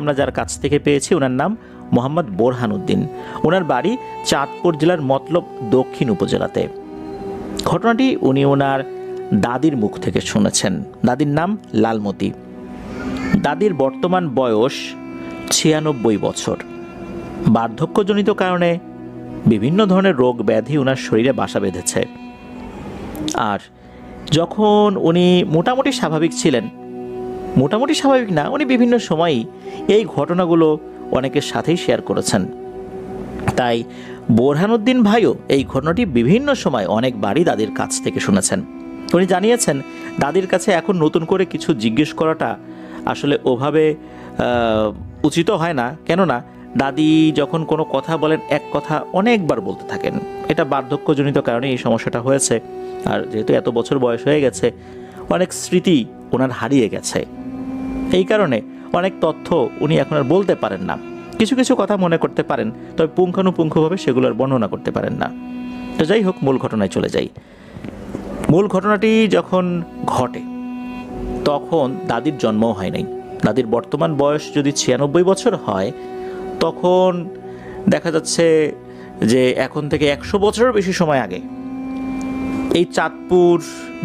আমরা যার কাছ থেকে পেয়েছি ওনার নাম মোহাম্মদ বোরহানুদ্দিন। ওনার বাড়ি চাঁদপুর জেলার মতলব দক্ষিণ উপজেলাতে। ঘটনাটি উনি ওনার দাদির মুখ থেকে শুনেছেন। দাদির নাম লালমতি। দাদির বর্তমান বয়স 96 বছর। বার্ধক্যজনিত কারণে বিভিন্ন ধরনের রোগ ব্যাধি ওনার শরীরে বাসা বেঁধেছে। আর যখন উনি মোটামুটি স্বাভাবিক ছিলেন, মোটামুটি স্বাভাবিক না, উনি বিভিন্ন সময়ই এই ঘটনাগুলো অনেকের সাথেই শেয়ার করেছেন। তাই বোরহানুদ্দিন ভাইও এই ঘটনাটি বিভিন্ন সময় অনেকবারই দাদির কাছ থেকে শুনেছেন। উনি জানিয়েছেন দাদির কাছে এখন নতুন করে কিছু জিজ্ঞেস করাটা আসলে ওভাবে উচিত হয় না, কেননা দাদি যখন কোনো কথা বলেন এক কথা অনেকবার বলতে থাকেন। এটা বার্ধক্যজনিত কারণে এই সমস্যাটা হয়েছে। আর যেহেতু এত বছর বয়স হয়ে গেছে, অনেক স্মৃতি ওনার হারিয়ে গেছে। এই কারণে অনেক তথ্য উনি এখন আর বলতে পারেন না। কিছু কিছু কথা মনে করতে পারেন, তবে পুঙ্খানুপুঙ্খভাবে সেগুলো আর বর্ণনা করতে পারেন না। তো যাই হোক, মূল ঘটনায় চলে যাই। মূল ঘটনাটি যখন ঘটে তখন দাদির জন্মও হয় নাই। দাদির বর্তমান বয়স যদি 96 বছর হয়, তখন দেখা যাচ্ছে যে এখন থেকে 100 বছরের বেশি সময় আগে এই চাঁদপুর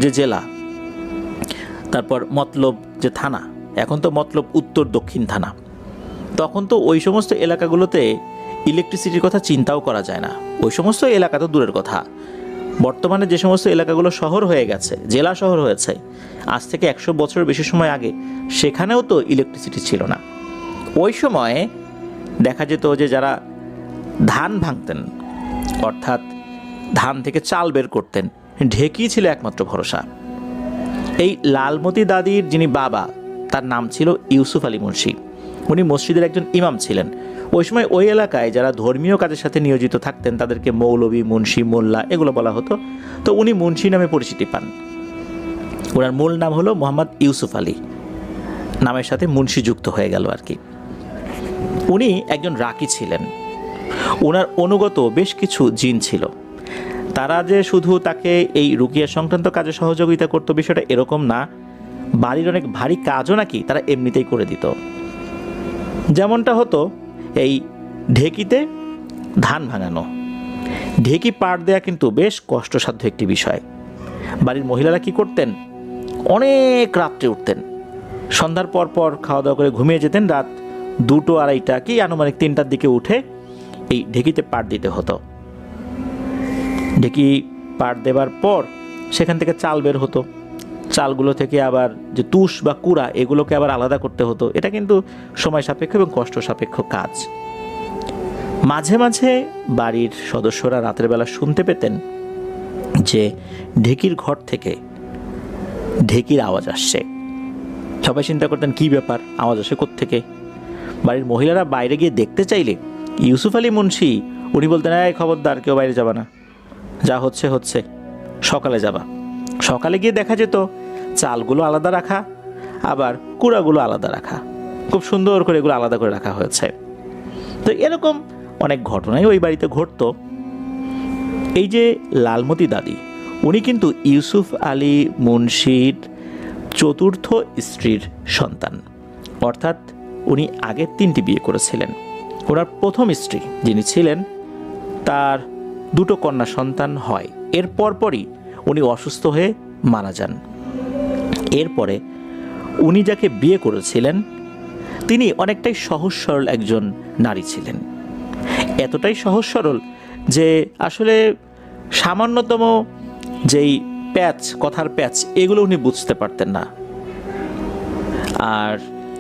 যে জেলা, তারপর মতলব যে থানা, এখন তো মতলব উত্তর দক্ষিণ থানা, তখন তো ওই সমস্ত এলাকাগুলোতে ইলেকট্রিসিটির কথা চিন্তাও করা যায় না। ওই সমস্ত এলাকা তো দূরের কথা, বর্তমানে যে সমস্ত এলাকাগুলো শহর হয়ে গেছে, জেলা শহর হয়েছে, আজ থেকে 100 বছরের বেশি সময় আগে সেখানেও তো ইলেকট্রিসিটি ছিল না। ওই সময়ে দেখা যেত যে যারা ধান ভাঙতেন, অর্থাৎ ধান থেকে চাল বের করতেন, ঢেকি ছিল একমাত্র ভরসা। এই লালমতি দাদির যিনি বাবা, তার নাম ছিল ইউসুফ আলী মুন্সি। উনি মসজিদের একজন ইমাম ছিলেন। ওই সময় ওই এলাকায় যারা ধর্মীয় কাজের সাথে নিয়োজিত থাকতেন তাদেরকে মৌলবী, মুন্সি, মোল্লা এগুলো বলা হতো। তো উনি মুন্সি নামে পরিচিতি পান। ওনার মূল নাম হলো মোহাম্মদ ইউসুফ আলী, নামের সাথে মুন্সি যুক্ত হয়ে গেল আর কি। উনি একজন রাকি ছিলেন। ওনার অনুগত বেশ কিছু জিন ছিল। তারা যে শুধু তাকে এই রুকিয়া সংক্রান্ত কাজে সহযোগিতা করতো বিষয়টা এরকম না, বাড়ির অনেক ভারী কাজও নাকি তারা এমনিতেই করে দিত। যেমনটা হতো এই ঢেকিতে ধান ভাঙানো। ঢেকি পাড় দেয়া কিন্তু বেশ কষ্টসাধ্য একটি বিষয়। বাড়ির মহিলারা কি করতেন, অনেক রাত্রে উঠতেন, সন্ধ্যার পর পর খাওয়া দাওয়া করে ঘুমিয়ে যেতেন, রাত 2টো 2:30টা কি আনুমানিক 3টার দিকে উঠে এই ঢেকিতে পাড় দিতে হতো। ঢেকি পাড় দেবার পর সেখান থেকে চাল বের হতো। চালগুলো থেকে আবার যে তুষ বা কুড়া, এগুলোকে আবার আলাদা করতে হতো। এটা কিন্তু সময় সাপেক্ষ এবং কষ্ট সাপেক্ষ কাজ। মাঝে মাঝে বাড়ির সদস্যরা রাতের বেলা শুনতে পেতেন যে ঢেকির ঘর থেকে ঢেকির আওয়াজ আসছে। সবাই চিন্তা করতেন কি ব্যাপার, আওয়াজ আসে কোত্থেকে। বাড়ির মহিলারা বাইরে গিয়ে দেখতে চাইলে ইউসুফ আলী মুন্সি উনি বলতেন, এই খবরদার, কেউ বাইরে যাবা না, যা হচ্ছে হচ্ছে, সকালে যাবা। সকালে গিয়ে দেখা যেত চালগুলো আলাদা রাখা, আবার কুড়াগুলো আলাদা রাখা, খুব সুন্দর করে এগুলো আলাদা করে রাখা হয়েছে। তো এরকম অনেক ঘটনাই ওই বাড়িতে ঘটতো। এই যে লালমতি দাদি, উনি কিন্তু ইউসুফ আলী মুন্সির 4র্থ স্ত্রীর সন্তান, অর্থাৎ উনি আগে 3টি বিয়ে করেছিলেন। ওনার প্রথম স্ত্রী যিনি ছিলেন, তার 2টো কন্যা সন্তান হয়। এর পরপরই উনি অসুস্থ হয়ে মারা যান। এরপরে উনি যাকে বিয়ে করেছিলেন তিনি অনেকটাই সহজ সরল একজন নারী ছিলেন। এতটাই সহজ সরল যে আসলে সামান্যতম যেই প্যাচ, কথার প্যাচ, এগুলো উনি বুঝতে পারতেন না। আর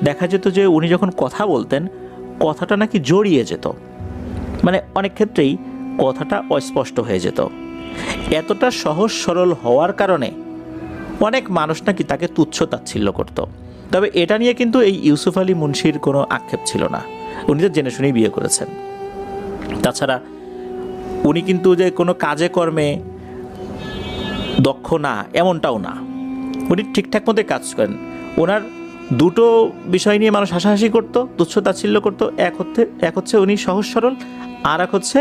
দেখা যেত যে উনি যখন কথা বলতেন, কথাটা নাকি জড়িয়ে যেত, মানে অনেক ক্ষেত্রেই কথাটা অস্পষ্ট হয়ে যেত। এতটা সহজ সরল হওয়ার কারণে অনেক মানুষ নাকি তাকে তুচ্ছ তাচ্ছিল্য করত। তবে এটা নিয়ে কিন্তু এই ইউসুফ আলী মুন্সির কোনো আক্ষেপ ছিল না, উনি তো জেনে শুনেই বিয়ে করেছেন। তাছাড়া উনি কিন্তু যে কোনো কাজে কর্মে দক্ষ না এমনটাও না, উনি ঠিকঠাক মতো কাজ করেন। ওনার 2টো বিষয় নিয়ে মানুষ হাসাহাসি করতো, তুচ্ছ তাচ্ছিল্য করতো। এক হচ্ছে উনি সহজ সরল, আর এক হচ্ছে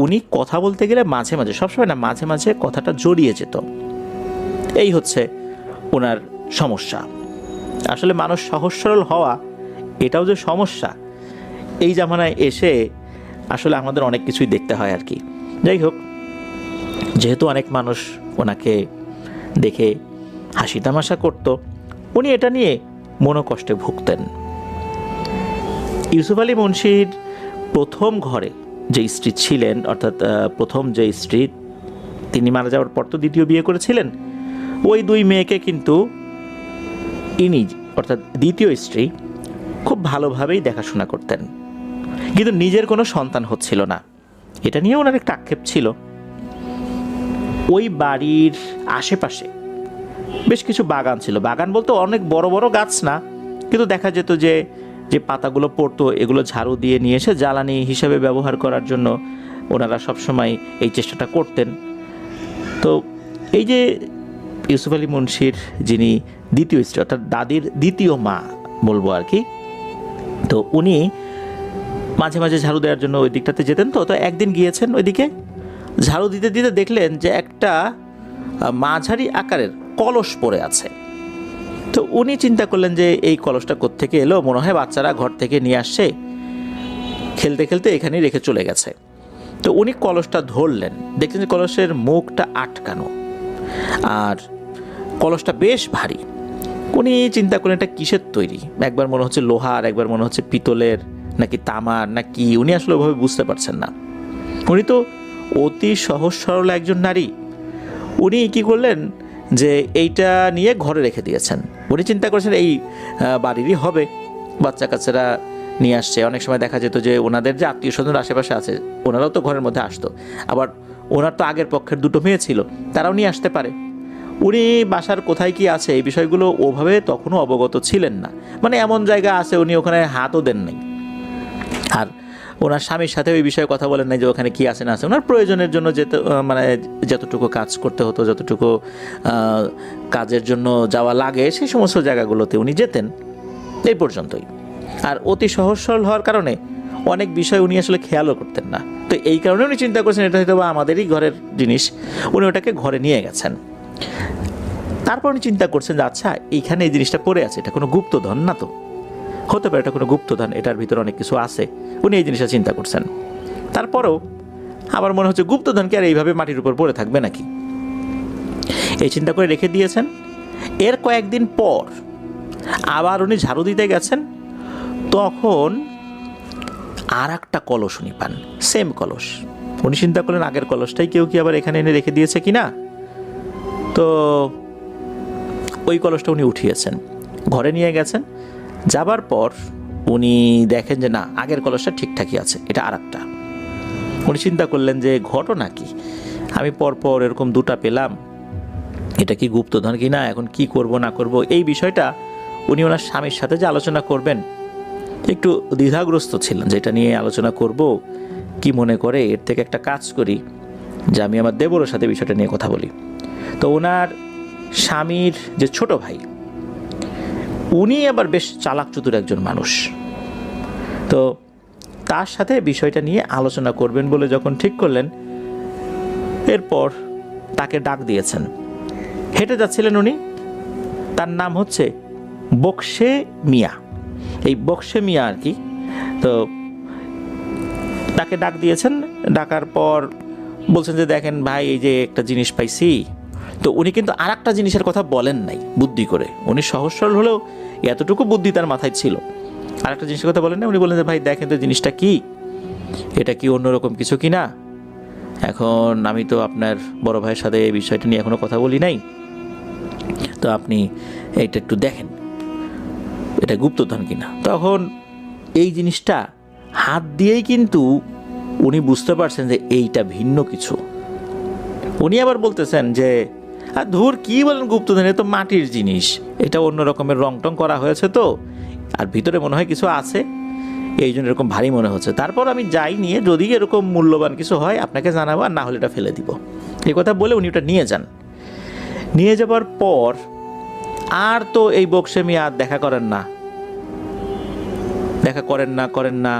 উনি কথা বলতে গেলে মাঝে মাঝে, সবসময় না, মাঝে মাঝে কথাটা জড়িয়ে যেত। এই হচ্ছে ওনার সমস্যা। আসলে মানুষ সহজ সরল হওয়া এটাও যে সমস্যা, এই জামানায় এসে আসলে আমাদের অনেক কিছুই দেখতে হয় আর কি। যাই হোক, যেহেতু অনেক মানুষ ওনাকে দেখে হাসি তামাশা করত, উনি এটা নিয়ে মনোকষ্টে ভুগতেন। ইউসুফ আলী মুন্সির প্রথম ঘরে যে স্ত্রী ছিলেন, অর্থাৎ প্রথম যে স্ত্রী, তিনি মারা যাওয়ার পর তো দ্বিতীয় বিয়ে করেছিলেন। ওই দুই মেয়েকে কিন্তু ইনি, অর্থাৎ দ্বিতীয় স্ত্রী, খুব ভালোভাবেই দেখাশোনা করতেন, কিন্তু নিজের কোনো সন্তান হচ্ছিল না। এটা নিয়ে ওনার একটা আক্ষেপ ছিল। ওই বাড়ির আশেপাশে বেশ কিছু বাগান ছিল। বাগান বলতে অনেক বড় বড় গাছ না, কিন্তু দেখা যেত যে যে পাতাগুলো পড়তো এগুলো ঝাড়ু দিয়ে নিয়ে এসে জ্বালানি হিসেবে ব্যবহার করার জন্য ওনারা সবসময় এই চেষ্টাটা করতেন। তো এই যে ইউসুফ আলী মুন্সির যিনি দ্বিতীয় স্ত্রী, অর্থাৎ দাদির দ্বিতীয় মা বলবো আর কি, তো উনি মাঝে মাঝে ঝাড়ু দেওয়ার জন্য ওই দিকটাতে যেতেন। তো একদিন গিয়েছেন ওইদিকে, ঝাড়ু দিতে দিতে দেখলেন যে একটা মাঝারি আকারের কলস পড়ে আছে। তো উনি চিন্তা করলেন যে এই কলসটা কোত্থেকে এলো, মনে হয় বাচ্চারা ঘর থেকে নিয়ে আসছে, খেলতে খেলতে এখানেই রেখে চলে গেছে। তো উনি কলসটা ধরলেন, দেখলেন যে কলসের মুখটা আটকানো আর কলসটা বেশ ভারী। উনি চিন্তা করলেন এটা কিসের তৈরি, একবার মনে হচ্ছে লোহার, একবার মনে হচ্ছে পিতলের, নাকি তামার, নাকি, উনি আসলে ওভাবে বুঝতে পারছেন না। উনি তো অতি সহজ সরল একজন নারী। উনি কি করলেন যে এইটা নিয়ে ঘরে রেখে দিয়েছেন। উনি চিন্তা করেছেন এই বাড়িরই হবে, বাচ্চা কাচ্চারা নিয়ে আসছে। অনেক সময় দেখা যেত যে ওনাদের যে আত্মীয় স্বজন আশেপাশে আছে ওনারাও তো ঘরের মধ্যে আসতো, আবার ওনার তো আগের পক্ষের দুটো মেয়ে ছিল, তারাও নিয়ে আসতে পারে। উনি বাসার কোথায় কি আছে এই বিষয়গুলো ওভাবে তখনও অবগত ছিলেন না, মানে এমন জায়গা আছে উনি ওখানে হাতও দেন নাই। আর ওনার স্বামীর সাথে ওই বিষয়ে কথা বলেন নাই যে ওখানে কি আছে না আছে। ওনার প্রয়োজনের জন্য যেতে, মানে যতটুকু কাজ করতে হতো, যতটুকু কাজের জন্য যাওয়া লাগে সেই সমস্ত জায়গাগুলোতে উনি যেতেন, এই পর্যন্তই। আর অতি সহজ সরল হওয়ার কারণে অনেক বিষয় উনি আসলে খেয়ালও করতেন না। তো এই কারণে উনি চিন্তা করছেন এটা হয়তো বা আমাদেরই ঘরের জিনিস, উনি ওটাকে ঘরে নিয়ে গেছেন। তারপর উনি চিন্তা করছেন যে আচ্ছা এইখানে এই জিনিসটা পড়ে আছে, এটা কোনো গুপ্তধন না, তো হতে পারে এটা কোনো গুপ্তধন, এটার ভিতরে অনেক কিছু আছে। উনি এই জিনিসটা চিন্তা করছেন। তারপরেও আমার মনে হচ্ছে গুপ্তধন কি আর এইভাবে মাটির উপর পড়ে থাকবে নাকি, এই চিন্তা করে রেখে দিয়েছেন। এর কয়েকদিন পর আবার উনি ঝাড়ু দিতে গেছেন, তখন আর একটা কলস উনি পান, সেম কলস। উনি চিন্তা করলেন আগের কলসটাই কেউ কি আবার এখানে এনে রেখে দিয়েছে কিনা। তো ওই কলসটা উনি উঠিয়েছেন, ঘরে নিয়ে গেছেন। যাবার পর উনি দেখেন যে না, আগের কলসটা ঠিকঠাকই আছে, এটা আর একটা। উনি চিন্তা করলেন যে ঘটনা কি, আমি পরপর এরকম দুটা পেলাম, এটা কি গুপ্তধন কি না, এখন কি করব না করব। এই বিষয়টা উনি ওনার স্বামীর সাথে যে আলোচনা করবেন একটু দ্বিধাগ্রস্ত ছিলেন, যে এটা নিয়ে আলোচনা করব কি মনে করে, এর থেকে একটা কাজ করি যে আমি আমার দেবরের সাথে বিষয়টা নিয়ে কথা বলি। তো ওনার স্বামীর যে ছোট ভাই, উনি আবার বেশ চালাক চতুর একজন মানুষ। তো তার সাথে বিষয়টা নিয়ে আলোচনা করবেন বলে যখন ঠিক করলেন, এরপর তাকে ডাক দিয়েছেন। হেঁটে যাচ্ছিলেন উনি, তার নাম হচ্ছে বক্সে মিয়া, এই বক্সে মিয়া আর কি। তো তাকে ডাক দিয়েছেন, ডাকার পর বলছেন যে দেখেন ভাই, এই যে একটা জিনিস পাইছি। তো উনি কিন্তু আর একটা জিনিসের কথা বলেন নাই বুদ্ধি করে, উনি সহজ সরল হলেও এতটুকু বুদ্ধি তার মাথায় ছিল। আর একটা জিনিসের কথা বলেন না, উনি বললেন যে ভাই দেখেন তো জিনিসটা কি, এটা কি অন্যরকম কিছু কি না। এখন আমি তো আপনার বড় ভাইয়ের সাথে এই বিষয়টা নিয়ে এখনো কথা বলি নাই, তো আপনি এটা একটু দেখেন এটা গুপ্তধন কিনা। তখন এই জিনিসটা হাত দিয়েই কিন্তু উনি বুঝতে পারছেন যে এইটা ভিন্ন কিছু। উনি আবার বলতেছেন যে আর ধুর কি বলেন গুপ্তধন, এ তো মাটির জিনিস, এটা অন্য রকমের রং টং করা হয়েছে তো, আর ভিতরে মনে হয় কিছু আছে, এই জন্য এরকম ভারী মনে হচ্ছে। তারপর আমি যাই নিয়ে, যদি এরকম মূল্যবান কিছু হয় আপনাকে জানাবো, আর না হলে এটা ফেলে দিব। এই কথা বলে উনি ওটা নিয়ে যান। নিয়ে যাবার পর আর তো এই বক্সে মিয়া আর দেখা করেন না।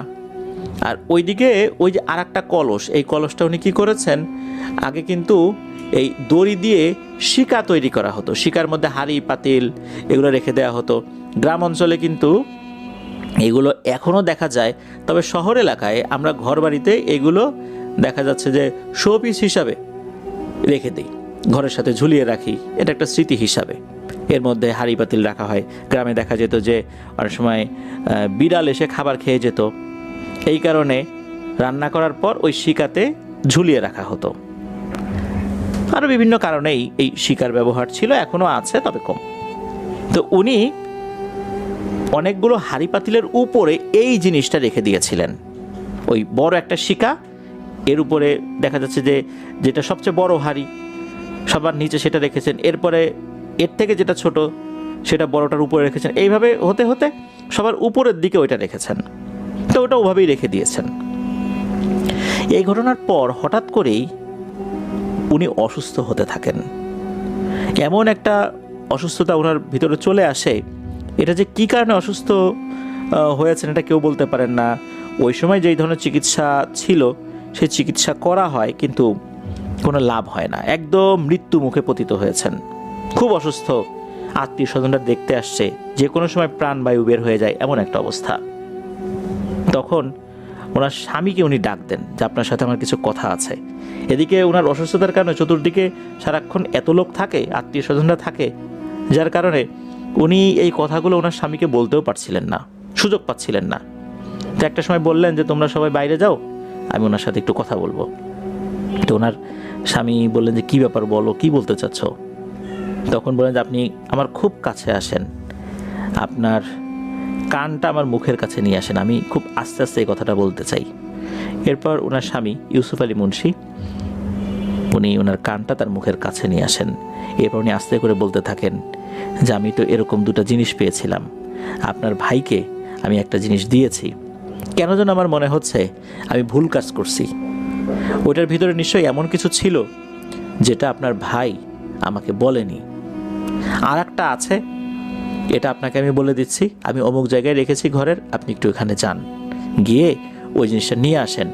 আর ওইদিকে ওই যে আর একটা কলস, এই কলসটা উনি কী করেছেন, আগে কিন্তু এই দড়ি দিয়ে শিকা তৈরি করা হতো, শিকার মধ্যে হাঁড়ি পাতিল এগুলো রেখে দেওয়া হতো। গ্রাম অঞ্চলে কিন্তু এগুলো এখনও দেখা যায়, তবে শহর এলাকায় আমরা ঘরবাড়িতে এগুলো দেখা যাচ্ছে যে শোপিস হিসাবে রেখে দিই, ঘরের সাথে ঝুলিয়ে রাখি, এটা একটা স্মৃতি হিসাবে। এর মধ্যে হাঁড়ি পাতিল রাখা হয়। গ্রামে দেখা যেত যে অনেক সময় বিড়াল এসে খাবার খেয়ে যেত, এই কারণে রান্না করার পর ওই শিকাতে ঝুলিয়ে রাখা হতো। আরও বিভিন্ন কারণেই এই শিকার ব্যবহার ছিল, এখনও আছে তবে কম। তো উনি অনেকগুলো হাঁড়ি পাতিলের উপরে এই জিনিসটা রেখে দিয়েছিলেন, ওই বড় একটা শিকা, এর উপরে দেখা যাচ্ছে যে যেটা সবচেয়ে বড় হাঁড়ি সবার নিচে সেটা রেখেছেন, এরপরে এর থেকে যেটা ছোট সেটা বড়টার উপরে রেখেছেন, এইভাবে হতে হতে সবার উপরের দিকে ওইটা রেখেছেন। তো ওটা ওভাবেই রেখে দিয়েছেন। এই ঘটনার পর হঠাৎ করেই উনি অসুস্থ হতে থাকেন। এমন একটা অসুস্থতা ওনার ভিতরে চলে আসে, এটা যে কী কারণে অসুস্থ হয়েছেন এটা কেউ বলতে পারেন না। ওই সময় যেই ধরনের চিকিৎসা ছিল সেই চিকিৎসা করা হয়, কিন্তু কোনো লাভ হয় না, একদম মৃত্যু মুখে পতিত হয়েছেন। খুব অসুস্থ, আত্মীয় স্বজনরা দেখতে আসছে, যে কোনো সময় প্রাণবায়ু বের হয়ে যায় এমন একটা অবস্থা। তখন ওনার স্বামীকে উনি ডাক দেন যে আপনার সাথে আমার কিছু কথা আছে। এদিকে ওনার অসুস্থতার কারণে চতুর্দিকে সারাক্ষণ এত লোক থাকে, আত্মীয় স্বজনরা থাকে, যার কারণে উনি এই কথাগুলো ওনার স্বামীকে বলতেও পারছিলেন না, সুযোগ পাচ্ছিলেন না। তো একটা সময় বললেন যে তোমরা সবাই বাইরে যাও, আমি ওনার সাথে একটু কথা বলবো। তো ওনার স্বামী বললেন যে কী ব্যাপার, বলো, কি বলতে চাচ্ছ? তখন বললেন যে আপনি আমার খুব কাছে আসেন, আপনার কানটা আমার মুখের কাছে নিয়ে আসেন, আমি খুব আস্তে আস্তে এই কথাটা বলতে চাই। এরপর ওনার স্বামী ইউসুফ আলী মুন্সি উনি ওনার কানটা তার মুখের কাছে নিয়ে আসেন। এরপর উনি আস্তে করে বলতে থাকেন যে আমি তো এরকম দুটো জিনিস পেয়েছিলাম, আপনার ভাইকে আমি একটা জিনিস দিয়েছি, কেন যেন আমার মনে হচ্ছে আমি ভুল কাজ করছি। ওইটার ভিতরে নিশ্চয়ই এমন কিছু ছিল যেটা আপনার ভাই আমাকে বলেনি। আর একটা আছে, এটা আপনাকে আমি বলে দিচ্ছি, আমি অমুক জায়গায় রেখেছি ঘরের, আপনি একটু ওখানে যান, গিয়ে ওই জিনিসটা নিয়ে আসেন,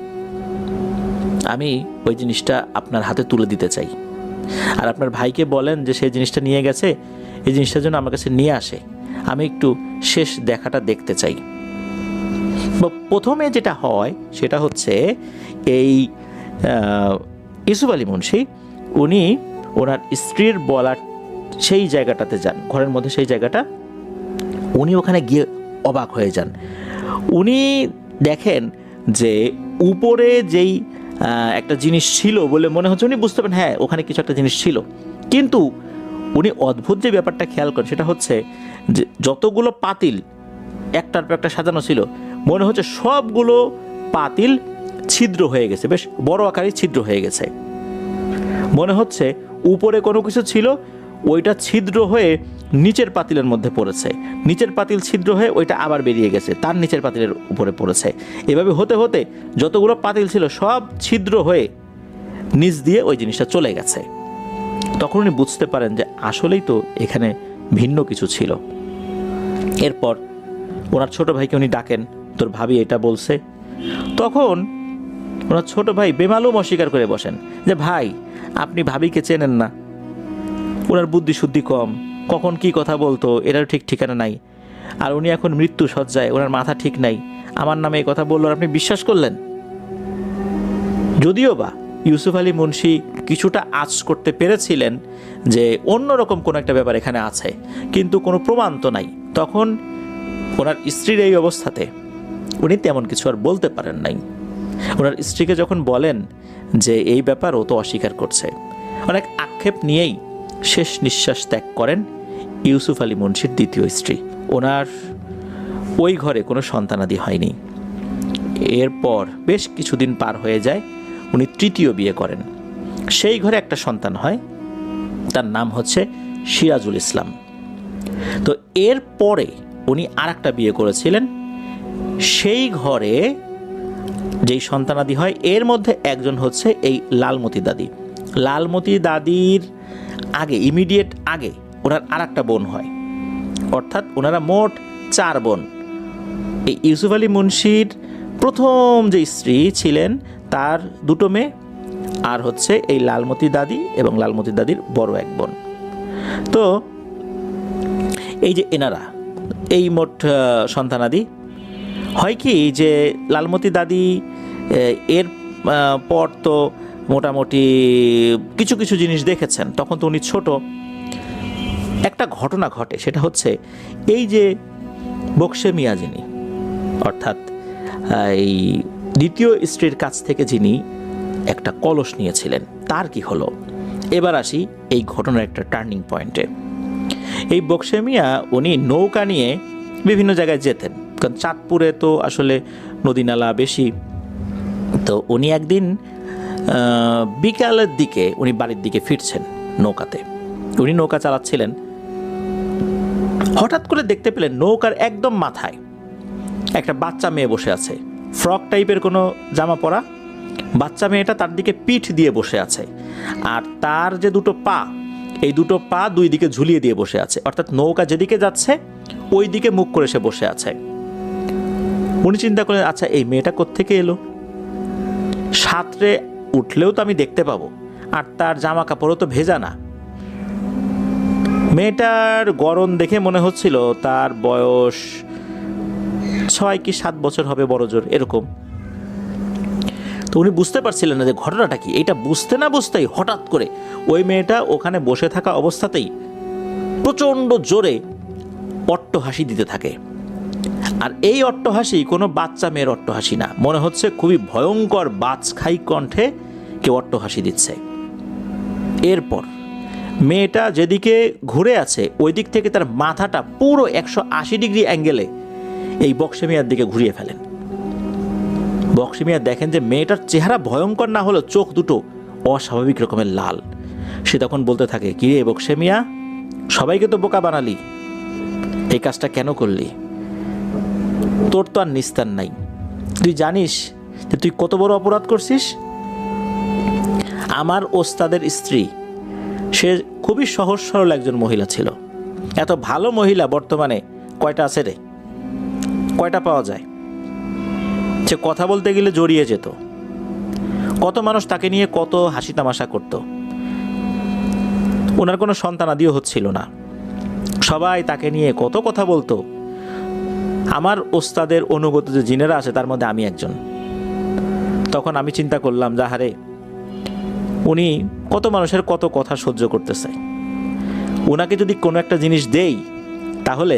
আমি ওই জিনিসটা আপনার হাতে তুলে দিতে চাই। আর আপনার ভাইকে বলেন যে সেই জিনিসটা নিয়ে গেছে, এই জিনিসটার জন্য আমার কাছে নিয়ে আসে, আমি একটু শেষ দেখাটা দেখতে চাই। প্রথমে যেটা হয় সেটা হচ্ছে এই ইউসুফ আলী মুন্সি উনি ওনার স্ত্রীর বলার সেই জায়গাটাতে যান, ঘরের মধ্যে সেই জায়গাটা, উনি ওখানে গিয়ে অবাক হয়ে যান। উনি দেখেন যে উপরে যেই একটা জিনিস ছিল বলে মনে হচ্ছে, উনি বুঝতে পারেন হ্যাঁ ওখানে কিছু একটা জিনিস ছিল, কিন্তু উনি অদ্ভুত যে ব্যাপারটা খেয়াল করেন সেটা হচ্ছে যে যতগুলো পাতিল একটার পর একটা সাজানো ছিল, মনে হচ্ছে সবগুলো পাতিল ছিদ্র হয়ে গেছে, বেশ বড় আকারে ছিদ্র হয়ে গেছে। মনে হচ্ছে উপরে কোনো কিছু ছিল, ওইটা ছিদ্র হয়ে নিচের পাতিলের মধ্যে পড়েছে, নিচের পাতিল ছিদ্র হয়ে ওইটা আবার বেরিয়ে গেছে, তার নিচের পাতিলের উপরে পড়েছে, এভাবে হতে হতে যতগুলো পাতিল ছিল সব ছিদ্র হয়ে নিচ দিয়ে ওই জিনিসটা চলে গেছে। তখন উনি বুঝতে পারেন যে আসলেই তো এখানে ভিন্ন কিছু ছিল। এরপর ওনার ছোট ভাইকে উনি ডাকেন, তোর ভাবি এটা বলছে। তখন ওনার ছোট ভাই বেমালুম অস্বীকার করে বসেন যে ভাই আপনি ভাবিকে চেনেন না, ওনার বুদ্ধি শুদ্ধি কম, কখন কি কথা বলতো এটার ঠিক ঠিকানা নাই, আর উনি এখন মৃত্যু সজ্জায়, ওনার মাথা ঠিক নাই, আমার নামে এই কথা বললো আর আপনি বিশ্বাস করলেন। যদিও বা ইউসুফ আলী মুন্সি কিছুটা আঁচ করতে পেরেছিলেন যে অন্যরকম কোনো একটা ব্যাপার এখানে আছে, কিন্তু কোনো প্রমাণ তো নাই। তখন ওনার স্ত্রীর এই অবস্থাতে উনি তেমন কিছু আর বলতে পারেন নাই। ওনার স্ত্রীকে যখন বলেন যে এই ব্যাপার, ও তো অস্বীকার করছে, অনেক আক্ষেপ নিয়েই শেষ নিঃশ্বাস ত্যাগ করেন ইউসুফ আলী মুন্সির দ্বিতীয় স্ত্রী। ওনার ওই ঘরে কোনো সন্তানাদি হয়নি। এরপর বেশ কিছুদিন পার হয়ে যায়, উনি তৃতীয় বিয়ে করেন, সেই ঘরে একটা সন্তান হয়, তার নাম হচ্ছে সিরাজুল ইসলাম। তো এরপরে উনি আর একটা বিয়ে করেছিলেন, সেই ঘরে যেই সন্তানাদি হয় এর মধ্যে একজন হচ্ছে এই লালমতি দাদি। লালমতি দাদির আগে, ইমিডিয়েট আগে ওনার আর একটা বোন হয়, অর্থাৎ ওনারা মোট 4 বোন। এই ইউসুফ আলী মুন্সির প্রথম যে স্ত্রী ছিলেন তার 2 মেয়ে, আর হচ্ছে এই লালমতি দাদি এবং লালমতি দাদির বড় এক বোন। তো এই যে এনারা এই মোট সন্তানাদি হয় কি যে লালমতি দাদি এর পর তো মোটামুটি কিছু কিছু জিনিস দেখেছেন, তখন তো উনি ছোট। একটা ঘটনা ঘটে, সেটা হচ্ছে এই যে বক্সে মিয়া যিনি, অর্থাৎ এই দ্বিতীয় স্ত্রীর কাছ থেকে যিনি একটা কলস নিয়েছিলেন, তার কি হলো। এবার আসি এই ঘটনার একটা টার্নিং পয়েন্টে। এই বক্সে মিয়া উনি নৌকা নিয়ে বিভিন্ন জায়গায় যেতেন, কারণ চাঁদপুরে তো আসলে নদী নালা বেশি। তো উনি একদিন বিকালের দিকে উনি বাড়ির দিকে ফিরছেন নৌকাতে, উনি নৌকা চালাচ্ছিলেন। হঠাৎ করে দেখতে পেলেন নৌকার একদম মাথায় একটা বাচ্চা মেয়ে বসে আছে, ফ্রক টাইপের কোনো জামা পরা। বাচ্চা মেয়েটা তার দিকে পিঠ দিয়ে বসে আছে, আর তার যে দুটো পা, এই দুটো পা দুই দিকে ঝুলিয়ে দিয়ে বসে আছে, অর্থাৎ নৌকা যেদিকে যাচ্ছে ওই দিকে মুখ করে সে বসে আছে। উনি চিন্তা করলেন, আচ্ছা এই মেয়েটা কোত্থেকে এলো, সাঁতরে উঠলেও তো আমি দেখতে পাবো, আর তার জামা কাপড়ও তো ভেজা না। মেয়েটার গড়ন দেখে মনে হচ্ছিল তার বয়স 6 কি 7 বছর হবে, বড় জোর এরকম। তো উনি বুঝতে পারছিলেন না যে ঘটনাটা কি। এইটা বুঝতে না বুঝতেই হঠাৎ করে ওই মেয়েটা ওখানে বসে থাকা অবস্থাতেই প্রচণ্ড জোরে অট্টহাসি দিতে থাকে। আর এই অট্টহাসি কোনো বাচ্চা মেয়ের অট্টহাসি না, মনে হচ্ছে খুবই ভয়ঙ্কর বাজখাই কণ্ঠে কেউ অট্টহাসি দিচ্ছে। এরপর মেয়েটা যেদিকে ঘুরে আছে ওই দিক থেকে তার মাথাটা পুরো 180 ডিগ্রি অ্যাঙ্গেলে এই বক্সে মিয়ার দিকে ঘুরিয়ে ফেলেন। বক্সে মিয়া দেখেন যে মেয়েটার চেহারা ভয়ঙ্কর না হলেও চোখ দুটো অস্বাভাবিক রকমের লাল। সে তখন বলতে থাকে, কি রে বক্সে মিয়া, সবাইকে তো বোকা বানালি, এই কাজটা কেন করলি? তোর তো আর নিস্তার নাই, তুই জানিস যে তুই কত বড় অপরাধ করছিস? আমার ওস্তাদের স্ত্রী, সে খুবই সহজ সরল একজন মহিলা ছিল। এত ভালো মহিলা বর্তমানে কয়টা আছে রে, কয়টা পাওয়া যায়? সে কথা বলতে গেলে জড়িয়ে যেত, কত মানুষ তাকে নিয়ে কত হাসি তামাশা করত। ওনার কোনো সন্তানাদিও হচ্ছিল না, সবাই তাকে নিয়ে কত কথা বলতো। আমার ওস্তাদের অনুগত যে জিনেরা আছে তার মধ্যে আমি একজন। তখন আমি চিন্তা করলাম, যাহারে উনি কত মানুষের কত কথা সহ্য করতেছে, ওনাকে যদি কোনো একটা জিনিস দেই তাহলে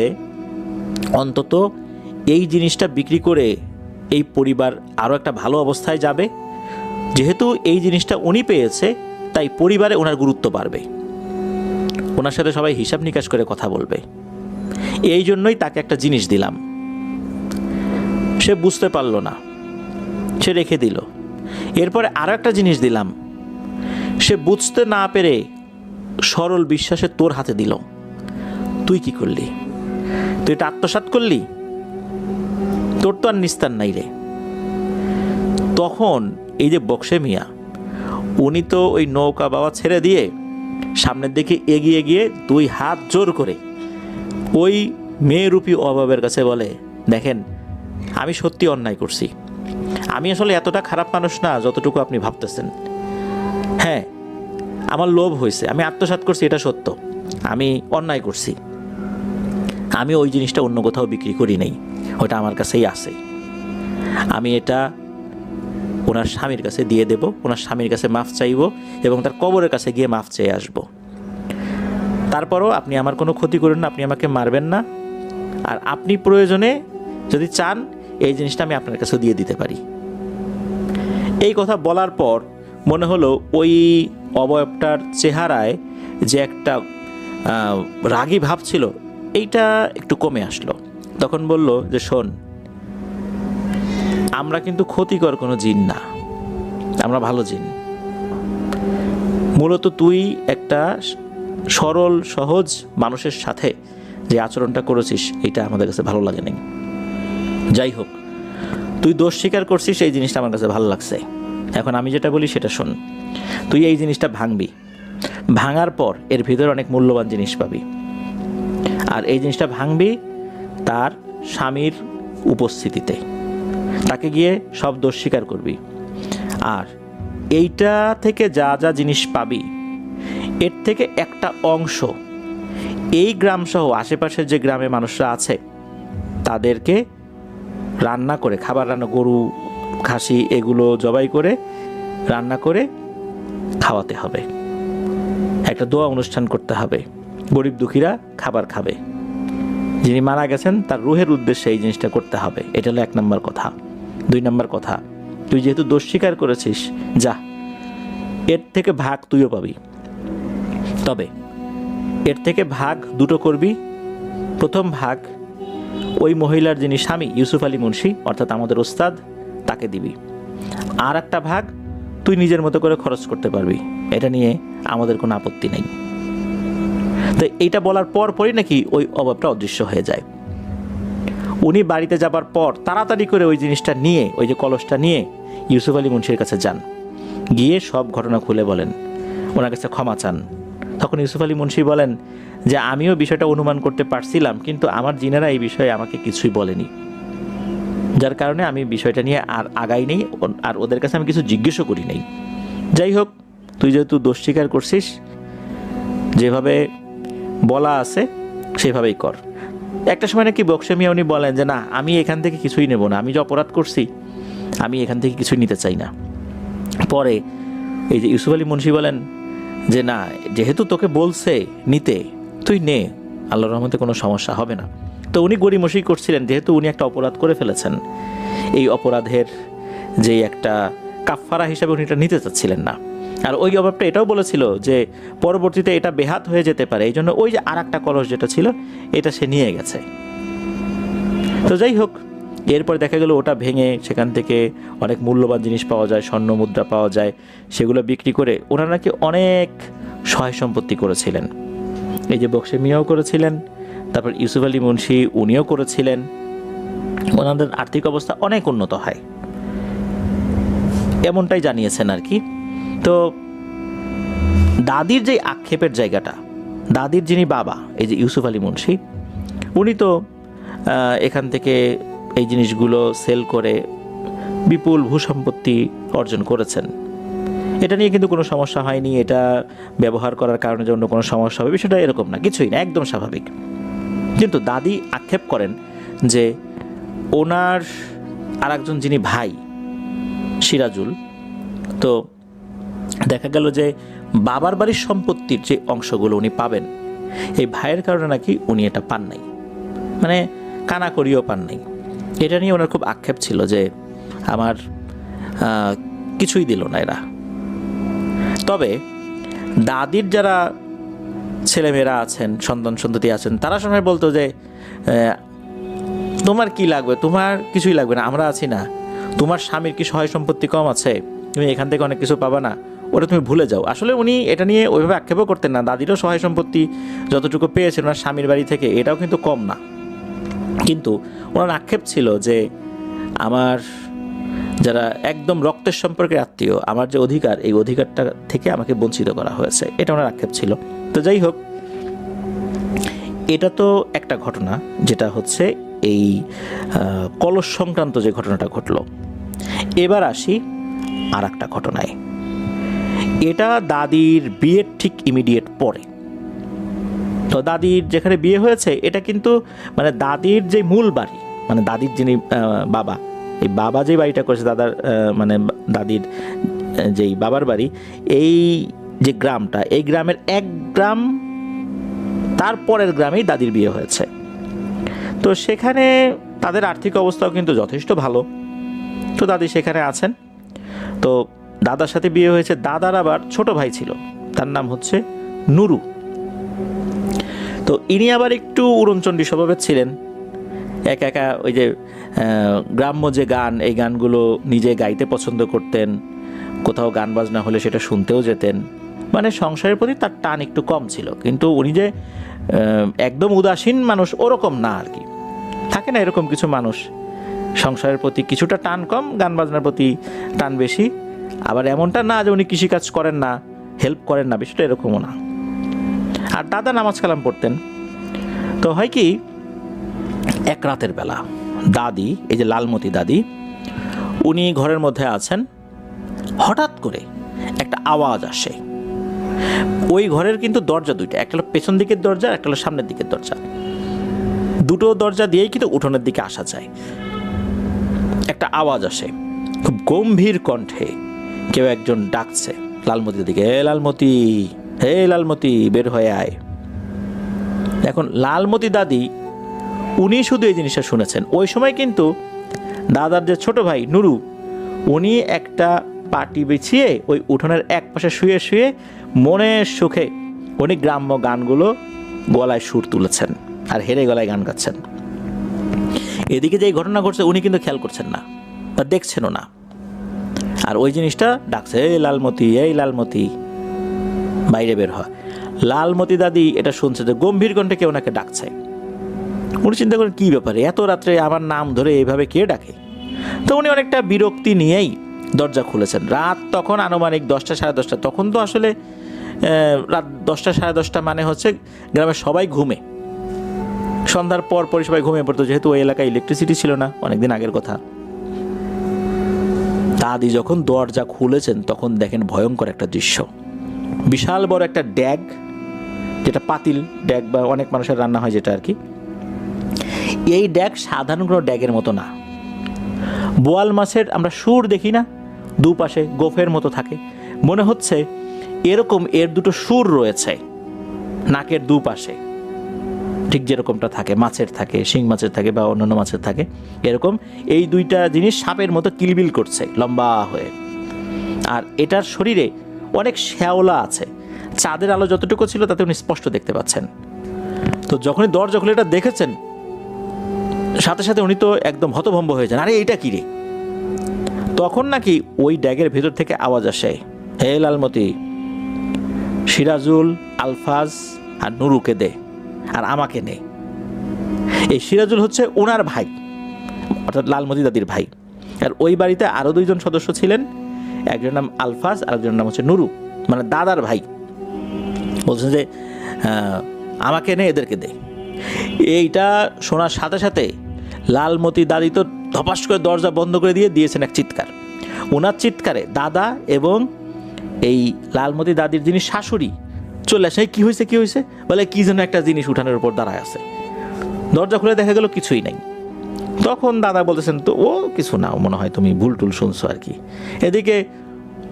অন্তত এই জিনিসটা বিক্রি করে এই পরিবার আরও একটা ভালো অবস্থায় যাবে। যেহেতু এই জিনিসটা উনি পেয়েছে তাই পরিবারে ওনার গুরুত্ব বাড়বে, ওনার সাথে সবাই হিসাব নিকাশ করে কথা বলবে। এই জন্যই তাকে একটা জিনিস দিলাম। সে বুঝতে পারল না, সে রেখে দিল। এরপরে আরও একটা জিনিস দিলাম, সে বুঝতে না পেরে সরল বিশ্বাসে তোর হাতে দিল। তুই কি করলি? তুই এটা আত্মসাৎ করলি, তোর তো আর নিস্তার নাই রে। তখন এই যে বক্সে মিয়া, উনি তো ওই নৌকা বাবা ছেড়ে দিয়ে সামনের দিকে এগিয়ে গিয়ে 2 হাত জোর করে ওই মেয়েরূপী অভাবের কাছে বলে, দেখেন আমি সত্যি অন্যায় করছি, আমি আসলে এতটা খারাপ মানুষ না যতটুকু আপনি ভাবতেছেন। হ্যাঁ, আমার লোভ হয়েছে, আমি আত্মসাৎ করছি, এটা সত্য, আমি অন্যায় করছি। আমি ওই জিনিসটা অন্য কোথাও বিক্রি করি নাই, ওটা আমার কাছেই আছে। আমি এটা ওনার স্বামীর কাছে দিয়ে দেব, ওনার স্বামীর কাছে মাফ চাইব এবং তার কবরের কাছে গিয়ে মাফ চেয়ে আসব। তারপরও আপনি আমার কোনো ক্ষতি করেন না, আপনি আমাকে মারবেন না, আর আপনি প্রয়োজনে যদি চান এই জিনিসটা আমি আপনার কাছে দিয়ে দিতে পারি। এই কথা বলার পর মনে হলো ওই অবয়বটার চেহারায় যে একটা রাগী ভাব ছিল এইটা একটু কমে আসলো। তখন বলল যে, শোন, আমরা কিন্তু ক্ষতিকর কোনো জিন না, আমরা ভালো জিন। মূলত তুই একটা সরল সহজ মানুষের সাথে যে আচরণটা করেছিস এটা আমাদের কাছে ভালো লাগে নাই। যাই হোক, তুই দোষ স্বীকার করছিস, এই জিনিসটা আমার কাছে ভালো লাগছে। এখন আমি যেটা বলি সেটা শোন। তুই এই জিনিসটা ভাঙবি, ভাঙার পর এর ভিতরে অনেক মূল্যবান জিনিস পাবি, আর এই জিনিসটা ভাঙবি তার স্বামীর উপস্থিতিতে। তাকে গিয়ে সব দোষ স্বীকার করবি, আর এইটা থেকে যা যা জিনিস পাবি এর থেকে একটা অংশ এই গ্রামসহ আশেপাশের যে গ্রামে মানুষরা আছে তাদেরকে রান্না করে, খাবার রান্না, গরু খাসি এগুলো জবাই করে রান্না করে খাওয়াতে হবে। একটা দোয়া অনুষ্ঠান করতে হবে, গরিব দুঃখীরা খাবার খাবে। যিনি মারা গেছেন তার রুহের উদ্দেশ্যে এই জিনিসটা করতে হবে। এটা হলো 1 নম্বর কথা। 2 নম্বর কথা, তুই যেহেতু দোষ স্বীকার করেছিস, যা, এর থেকে ভাগ তুইও পাবি। তবে এর থেকে ভাগ দুটো করবি। প্রথম ভাগ ওই মহিলার যিনি স্বামী ইউসুফ আলী মুন্সি, অর্থাৎ আমাদের ওস্তাদ, তাকে দিবি। আর একটা ভাগ তুই নিজের মতো করে খরচ করতে পারবি। এটা নিয়ে আমাদের কোনো আপত্তি নেই। তো এইটা বলার পরই নাকি ওই অভাবটা অদৃশ্য হয়ে যায়। উনি বাড়িতে যাবার পর তাড়াতাড়ি করে ওই জিনিসটা নিয়ে, ওই যে কলসটা নিয়ে ইউসুফ আলী মুন্সির কাছে যান, গিয়ে সব ঘটনা খুলে বলেন, ওনার কাছে ক্ষমা চান। তখন ইউসুফ আলী মুন্সি বলেন যে আমিও বিষয়টা অনুমান করতে পারছিলাম, কিন্তু আমার জিনেরা এই বিষয়ে আমাকে কিছুই বলেনি, যার কারণে আমি বিষয়টা নিয়ে আর আগাই নেই, আর ওদের কাছে আমি কিছু জিজ্ঞেসও করি নাই। যাই হোক, তুই যেহেতু দোষ স্বীকার করছিস, যেভাবে বলা আছে সেভাবেই কর। একটা সময় নাকি বক্সে মিয়া উনি বলেন যে না, আমি এখান থেকে কিছুই নেব না, আমি যে অপরাধ করছি আমি এখান থেকে কিছুই নিতে চাই না। পরে এই যে ইউসুফ আলী মুন্সি বলেন যে না, যেহেতু তোকে বলছে নিতে, তুই নে, আল্লাহর রহমতে কোনো সমস্যা হবে না। তো উনি গড়িমসি করছিলেন, যেহেতু উনি একটা অপরাধ করে ফেলেছেন, এই অপরাধের যে একটা কাফফারা হিসাবে উনি এটা নিতে চাচ্ছিলেন না। আর ওই অভাবটা এটাও বলেছিল যে পরবর্তীতে এটা বেহাত হয়ে যেতে পারে, এই জন্য ওই যে আর একটা কলস যেটা ছিল এটা সে নিয়ে গেছে। তো যাই হোক, এরপর দেখা গেল ওটা ভেঙে সেখান থেকে অনেক মূল্যবান জিনিস পাওয়া যায়, স্বর্ণ মুদ্রা পাওয়া যায়। সেগুলো বিক্রি করে ওনারা নাকি অনেক সহায় সম্পত্তি করেছিলেন। এই যে বক্সে মিয়াও করেছিলেন, তারপর ইউসুফ আলী মুন্সি উনিও করেছিলেন। ওনাদের আর্থিক অবস্থা অনেক উন্নত হয়, এমনটাই জানিয়েছেন আর কি। তো দাদির যে আক্ষেপের জায়গাটা, দাদির যিনি বাবা এই যে ইউসুফ আলী মুন্সি, উনি তো এখান থেকে এই জিনিসগুলো সেল করে বিপুল ভূসম্পত্তি অর্জন করেছেন। এটা নিয়ে কিন্তু কোনো সমস্যা হয়নি, এটা ব্যবহার করার কারণে যে অন্য কোনো সমস্যা হবে বিষয়টা এরকম না, কিছুই না, একদম স্বাভাবিক। কিন্তু দাদি আক্ষেপ করেন যে ওনার আর একজন যিনি ভাই সিরাজুল, তো দেখা গেল যে বাবার বাড়ির সম্পত্তির যে অংশগুলো উনি পাবেন, এই ভাইয়ের কারণে নাকি উনি এটা পান নাই, মানে কানা করিও পান নাই। এটা নিয়ে ওনার খুব আক্ষেপ ছিল যে আমার কিছুই দিল না এরা। তবে দাদির যারা ছেলেমেয়েরা আছেন, সন্তান সন্ততি আছেন, তারা সময় বলতো যে তোমার কি লাগবে, তোমার কিছুই লাগবে না, আমরা আছি না, তোমার স্বামীর কি সহায় সম্পত্তি কম আছে, তুমি এখান থেকে অনেক কিছু পাবা না, ওটা তুমি ভুলে যাও। আসলে উনি এটা নিয়ে ওইভাবে আক্ষেপও করতেন না। দাদিরও সহায় সম্পত্তি যতটুকু পেয়েছেন ওনার স্বামীর বাড়ি থেকে, এটাও কিন্তু কম না। কিন্তু ওনার আক্ষেপ ছিল যে আমার যারা একদম রক্তের সম্পর্কের আত্মীয়, আমার যে অধিকার, এই অধিকারটা থেকে আমাকে বঞ্চিত করা হয়েছে, এটা ওনার আক্ষেপ ছিল। তো যাই হোক, এটা তো একটা ঘটনা, যেটা হচ্ছে এই কলস সংক্রান্ত যে ঘটনাটা ঘটলো। এবার আসি আর একটা ঘটনায়। এটা দাদির বিয়ের ঠিক ইমিডিয়েট পরে। তো দাদির যেখানে বিয়ে হয়েছে এটা কিন্তু মানে দাদির যে মূল বাড়ি, মানে দাদির যিনি বাবা, এই বাবা যে বাড়িটা করেছে দাদার, মানে দাদির যেই বাবার বাড়ি, এই যে গ্রামটা, এই গ্রামের 1 গ্রাম তারপরের গ্রামেই দাদির বিয়ে হয়েছে। তো সেখানে তাদের আর্থিক অবস্থাও কিন্তু যথেষ্ট ভালো। তো দাদি সেখানে আছেন। তো দাদার সাথে বিয়ে হয়েছে। দাদার আবার ছোট ভাই ছিল, তার নাম হচ্ছে নুরু। তো ইনি আবার একটু উড়নচণ্ডী স্বভাবের ছিলেন। একা একা ওই যে গ্রাম্য যে গান, এই গানগুলো নিজে গাইতে পছন্দ করতেন, কোথাও গান বাজনা হলে সেটা শুনতেও যেতেন। মানে সংসারের প্রতি তার টান একটু কম ছিল, কিন্তু উনি যে একদম উদাসীন মানুষ ওরকম না আর কি। থাকে না এরকম কিছু মানুষ, সংসারের প্রতি কিছুটা টান কম, গান বাজনার প্রতি টান বেশি। আবার এমনটা না যে উনি কৃষিকাজ করেন না, হেল্প করেন না, বিষয়টা এরকমও না। আর দাদা নামাজ কালাম পড়তেন। তো হয় কি, এক রাতের বেলা দাদি, এই যে লালমতি দাদি, উনি ঘরের মধ্যে আছেন, হঠাৎ করে একটা আওয়াজ আসে। ওই ঘরের কিন্তু দরজা 2টা, একটা হলো পেছন দিকের দরজা, একটা হলো সামনের দিকের দরজা। দুটো দরজা দিয়েই কিন্তু উঠোনের দিকে আসা যায়। একটা আওয়াজ আসে, খুব গম্ভীর কণ্ঠে কেউ একজন ডাকছে লালমতির দিকে, হে লালমতি, হে লালমতি, বের হয়ে আয়। এখন লালমতি দাদি উনি শুধু এই জিনিসটা শুনেছেন। ওই সময় কিন্তু দাদার যে ছোট ভাই নুরু, উনি একটা পাটি বিছিয়ে ওই উঠোনের এক পাশে শুয়ে শুয়ে মনের সুখে উনি গ্রাম্য গানগুলো গলায় সুর তুলেছেন আর হেরে গলায় গান গাচ্ছেন। এদিকে যে ঘটনা ঘটছে উনি কিন্তু খেয়াল করছেন না বা দেখছেনও না। আর ওই জিনিসটা ডাকছে, এই লালমতি, এই লালমতি, বাইরে বের হয়। লালমতি দাদি এটা শুনছে যে গম্ভীর কণ্ঠে কেউ ওনাকে ডাকছে। উনি চিন্তা করেন কী ব্যাপারে, এত রাত্রে আমার নাম ধরে এইভাবে কে ডাকে। তো উনি অনেকটা বিরক্তি নিয়েই দরজা খুলেছেন। রাত তখন আনুমানিক 10টা সাড়ে 10টা। তখন তো আসলে রাত 10টা সাড়ে 10টা মানে হচ্ছে গ্রামের সবাই ঘুমে, সন্ধ্যার পর পরই সবাই ঘুমিয়ে পড়তো, যেহেতু ওই এলাকায় ইলেকট্রিসিটি ছিল না, অনেকদিন আগের কথা। দাদি যখন দরজা খুলেছেন তখন দেখেন ভয়ঙ্কর একটা দৃশ্য। বিশাল বড় একটা ড্যাগ, যেটা পাতিল ড্যাগ বা অনেক মানুষের রান্না হয় যেটা আর কি, এই ড্যাগ সাধারণ কোনো ড্যাগের মতো না। বোয়াল মাছের আমরা সুর দেখি না, দুপাশে গোফের মতো থাকে, মনে হচ্ছে এরকম এর দুটো সুর রয়েছে নাকের দুপাশে, ঠিক যেরকমটা থাকে মাছের থাকে, শিং মাছের থাকে বা অন্যান্য মাছের থাকে, এরকম এই দুইটা জিনিস সাপের মতো কিলবিল করছে লম্বা হয়ে। আর এটার শরীরে অনেক শ্যাওলা আছে, চাঁদের আলো যতটুকু ছিল তাতে উনি স্পষ্ট দেখতে পাচ্ছেন। তো যখনই দরজা খুলে এটা দেখেছেন, সাথে সাথে উনি তো একদম হতভম্ব হয়ে যান, আরে এইটা কি রে। তখন নাকি ওই ড্যাগের ভেতর থেকে আওয়াজ আসে, হে লালমতি, সিরাজুল, আলফাজ আর নুরুকে দে আর আমাকে নে। এই সিরাজুল হচ্ছে ওনার ভাই, অর্থাৎ লালমতি দাদির ভাই। আর ওই বাড়িতে আরও 2জন সদস্য ছিলেন, একজনের নাম আলফাজ আর একজনের নাম হচ্ছে নুরু, মানে দাদার ভাই। বলছেন যে আমাকে নে, এদেরকে দে। এইটা শোনার সাথে সাথে লালমতি দাদি তো ধপাস করে দরজা বন্ধ করে দিয়েছেন এক চিৎকার। ওনার চিৎকারে দাদা এবং এই লালমতি দাদির যিনি শাশুড়ি চলে আসে, কী হয়েছে কী হয়েছে বলে, কী যেন একটা জিনিস উঠানের উপর দাঁড়ায় আছে। দরজা খুলে দেখা গেল কিছুই নাই। তখন দাদা বলতেছেন, তো ও কিছু না, মনে হয় তুমি ভুল টুল শুনছো আর কি। এদিকে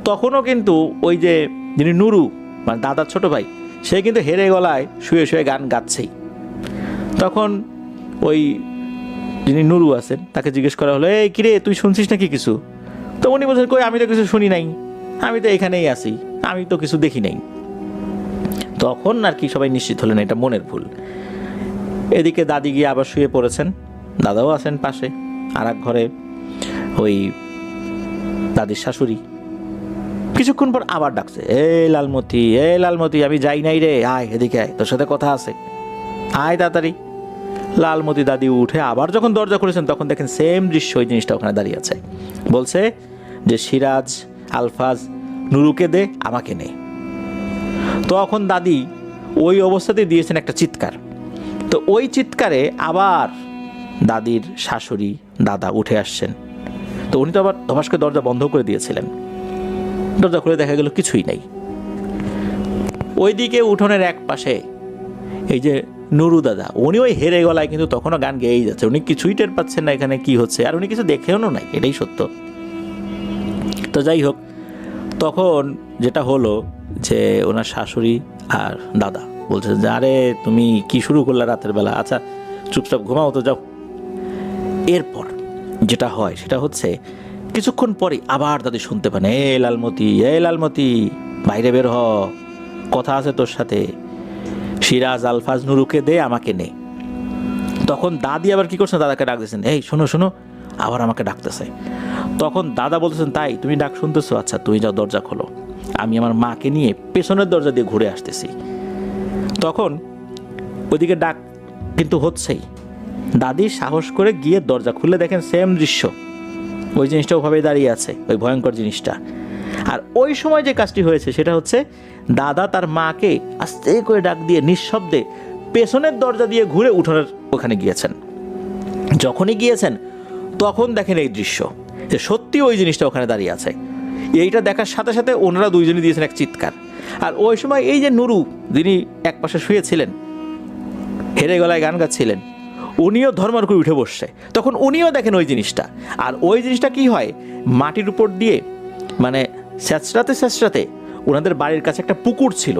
তখনও কিন্তু ওই যে যিনি নুরু, মানে দাদার ছোট ভাই, সে কিন্তু হেরে গলায় শুয়ে শুয়ে গান গাচ্ছেই। তখন ওই যিনি নুরু আছেন তাকে জিজ্ঞেস করা হলো, এই কিরে তুই শুনছিস নাকি কিছু? তো উনি বলছেন, কই আমি তো কিছু শুনি নাই, আমি তো এখানেই আছি, আমি তো কিছু দেখি নাই। তখন আর কি সবাই নিশ্চিত হলেন এটা মনের ভুল। এদিকে দাদি গিয়ে আবার শুয়ে পড়েছেন, দাদাও আছেন পাশে আর এক ঘরে ওই দাদির শাশুড়ি। কিছুক্ষণ পর আবার ডাকছে, এই লালমতি, এই লালমতি, আমি যাই নাই রে, আয় এদিকে আয়, তোর সাথে কথা আছে, আয় তাড়াতাড়ি। লালমতি দাদি উঠে আবার যখন দরজা খুলেছেন তখন দেখেন সেম দৃশ্য, ওই জিনিসটা ওখানে দাঁড়িয়ে আছে। বলছে যে সিরাজ, আলফাজ, নুরুকে দে, আমাকে নে। তখন দাদি ওই অবস্থাতেই দিয়েছেন একটা চিৎকার। তো ওই চিৎকারে আবার দাদির শাশুড়ি দাদা উঠে আসছেন। তো উনি তো আবার ধপাস করে দরজা বন্ধ করে দিয়েছিলেন। দরজা খুলে দেখা গেল কিছুই নাই। ওইদিকে উঠোনের এক পাশে এই যে নুরু দাদা, উনি ওই হেরে গলায় কিন্তু তখনও গান গেয়েই যাচ্ছে, উনি কিছুই টের পাচ্ছেন না এখানে কি হচ্ছে, আর উনি কিছু দেখেও নাই, এটাই সত্য। তো যাই হোক, তখন যেটা হলো যে ওনার শাশুড়ি আর দাদা বলছে যে, আরে তুমি কি শুরু করলে রাতের বেলা, আচ্ছা চুপচাপ ঘুমাও তো, যাও। এরপর যেটা হয় সেটা হচ্ছে কিছুক্ষণ পরে আবার দাদি শুনতে পান, এ লালমতি, এ লালমতি, বাইরে বের হ, কথা আছে তোর সাথে, সিরাজ, আলফাজ, নুরুকে দে, আমাকে নে। তখন দাদি আবার কি করছেন, দাদাকে ডাক দিয়েছেন, এই শোনো শোনো, আবার আমাকে ডাকতেছে। তখন দাদা বলতেছেন, তাই তুমি ডাক শুনতেছো, আচ্ছা তুমি যাও দরজা খোলো, আমি আমার মাকে নিয়ে পেছনের দরজা দিয়ে ঘুরে আসতেছি। তখন ওইদিকে ডাক কিন্তু হচ্ছেই, দাদি সাহস করে গিয়ে দরজা খুলে দেখেন সেম দৃশ্য, ওই জিনিসটা ওভাবেই দাঁড়িয়ে আছে, ওই ভয়ঙ্কর জিনিসটা। আর ওই সময় যে কাজটি হয়েছে সেটা হচ্ছে দাদা তার মাকে আস্তে করে ডাক দিয়ে নিঃশব্দে পেছনের দরজা দিয়ে ঘুরে উঠোনের ওখানে গিয়েছেন। যখনই গিয়েছেন তখন দেখেন এই দৃশ্য, যে সত্যি ওই জিনিসটা ওখানে দাঁড়িয়ে আছে। এইটা দেখার সাথে সাথে ওনারা দুইজনই দিয়েছেন এক চিৎকার। আর ওই সময় এই যে নুরু, যিনি এক পাশে শুয়েছিলেন, হেরে গলায় গান গাচ্ছিলেন, উনিও ধর্মার করে উঠে বসছে। তখন উনিও দেখেন ওই জিনিসটা, আর ওই জিনিসটা কি হয়, মাটির উপর দিয়ে মানে স্যাঁচড়াতে ওনাদের বাড়ির কাছে একটা পুকুর ছিল,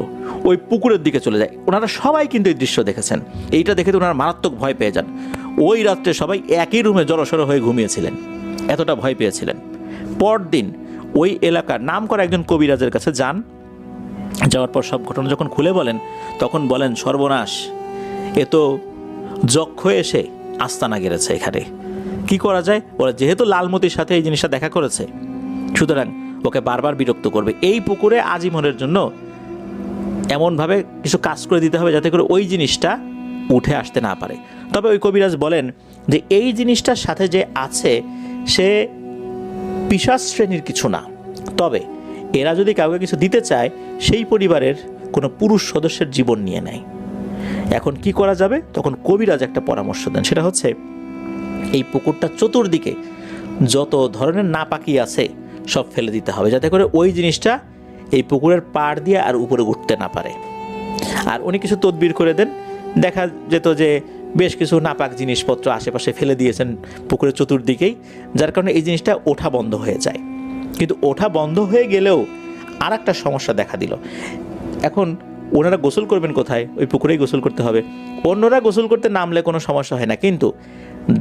ওই পুকুরের দিকে চলে যায়। ওনারা সবাই কিন্তু এই দৃশ্য দেখেছেন। এইটা দেখে তো ওনারা মারাত্মক ভয় পেয়ে যান। ওই রাত্রে সবাই একই রুমে জড়সড় হয়ে ঘুমিয়েছিলেন, এতটা ভয় পেয়েছিলেন। পরদিন ওই এলাকার নাম করা একজন কবিরাজের কাছে যান। যাওয়ার পর সব ঘটনা যখন খুলে বলেন, তখন বলেন, সর্বনাশ, এ তো যক্ষ এসে আস্তানা গেড়েছে এখানে, কি করা যায়? বলে, যেহেতু লালমতির সাথে এই জিনিসটা দেখা করেছে, সুতরাং ওকে বারবার বিরক্ত করবে। এই পুকুরে আজীবনের জন্য এমনভাবে কিছু কাজ করে দিতে হবে যাতে করে ওই জিনিসটা উঠে আসতে না পারে। তবে ওই কবিরাজ বলেন যে এই জিনিসটার সাথে যে আছে সে পিশাচ শ্রেণীর কিছু না, তবে এরা যদি কাউকে কিছু দিতে চায় সেই পরিবারের কোনো পুরুষ সদস্যের জীবন নিয়ে নেয়। এখন কি করা যাবে? তখন কবিরাজ একটা পরামর্শ দেন, সেটা হচ্ছে এই পুকুরটা চতুর্দিকে যত ধরনের নাপাকি আছে সব ফেলে দিতে হবে, যাতে করে ওই জিনিসটা এই পুকুরের পাড় দিয়ে আর উপরে উঠতে না পারে। আর উনি কিছু তদবির করে দেন। দেখা যেত যে বেশ কিছু নাপাক জিনিসপত্র আশেপাশে ফেলে দিয়েছেন পুকুরের চতুর্দিকেই, যার কারণে এই জিনিসটা ওঠা বন্ধ হয়ে যায়। কিন্তু ওঠা বন্ধ হয়ে গেলেও আর একটা সমস্যা দেখা দিল। এখন ওনারা গোসল করবেন কোথায়? ওই পুকুরেই গোসল করতে হবে। অন্যরা গোসল করতে নামলে কোনো সমস্যা হয় না, কিন্তু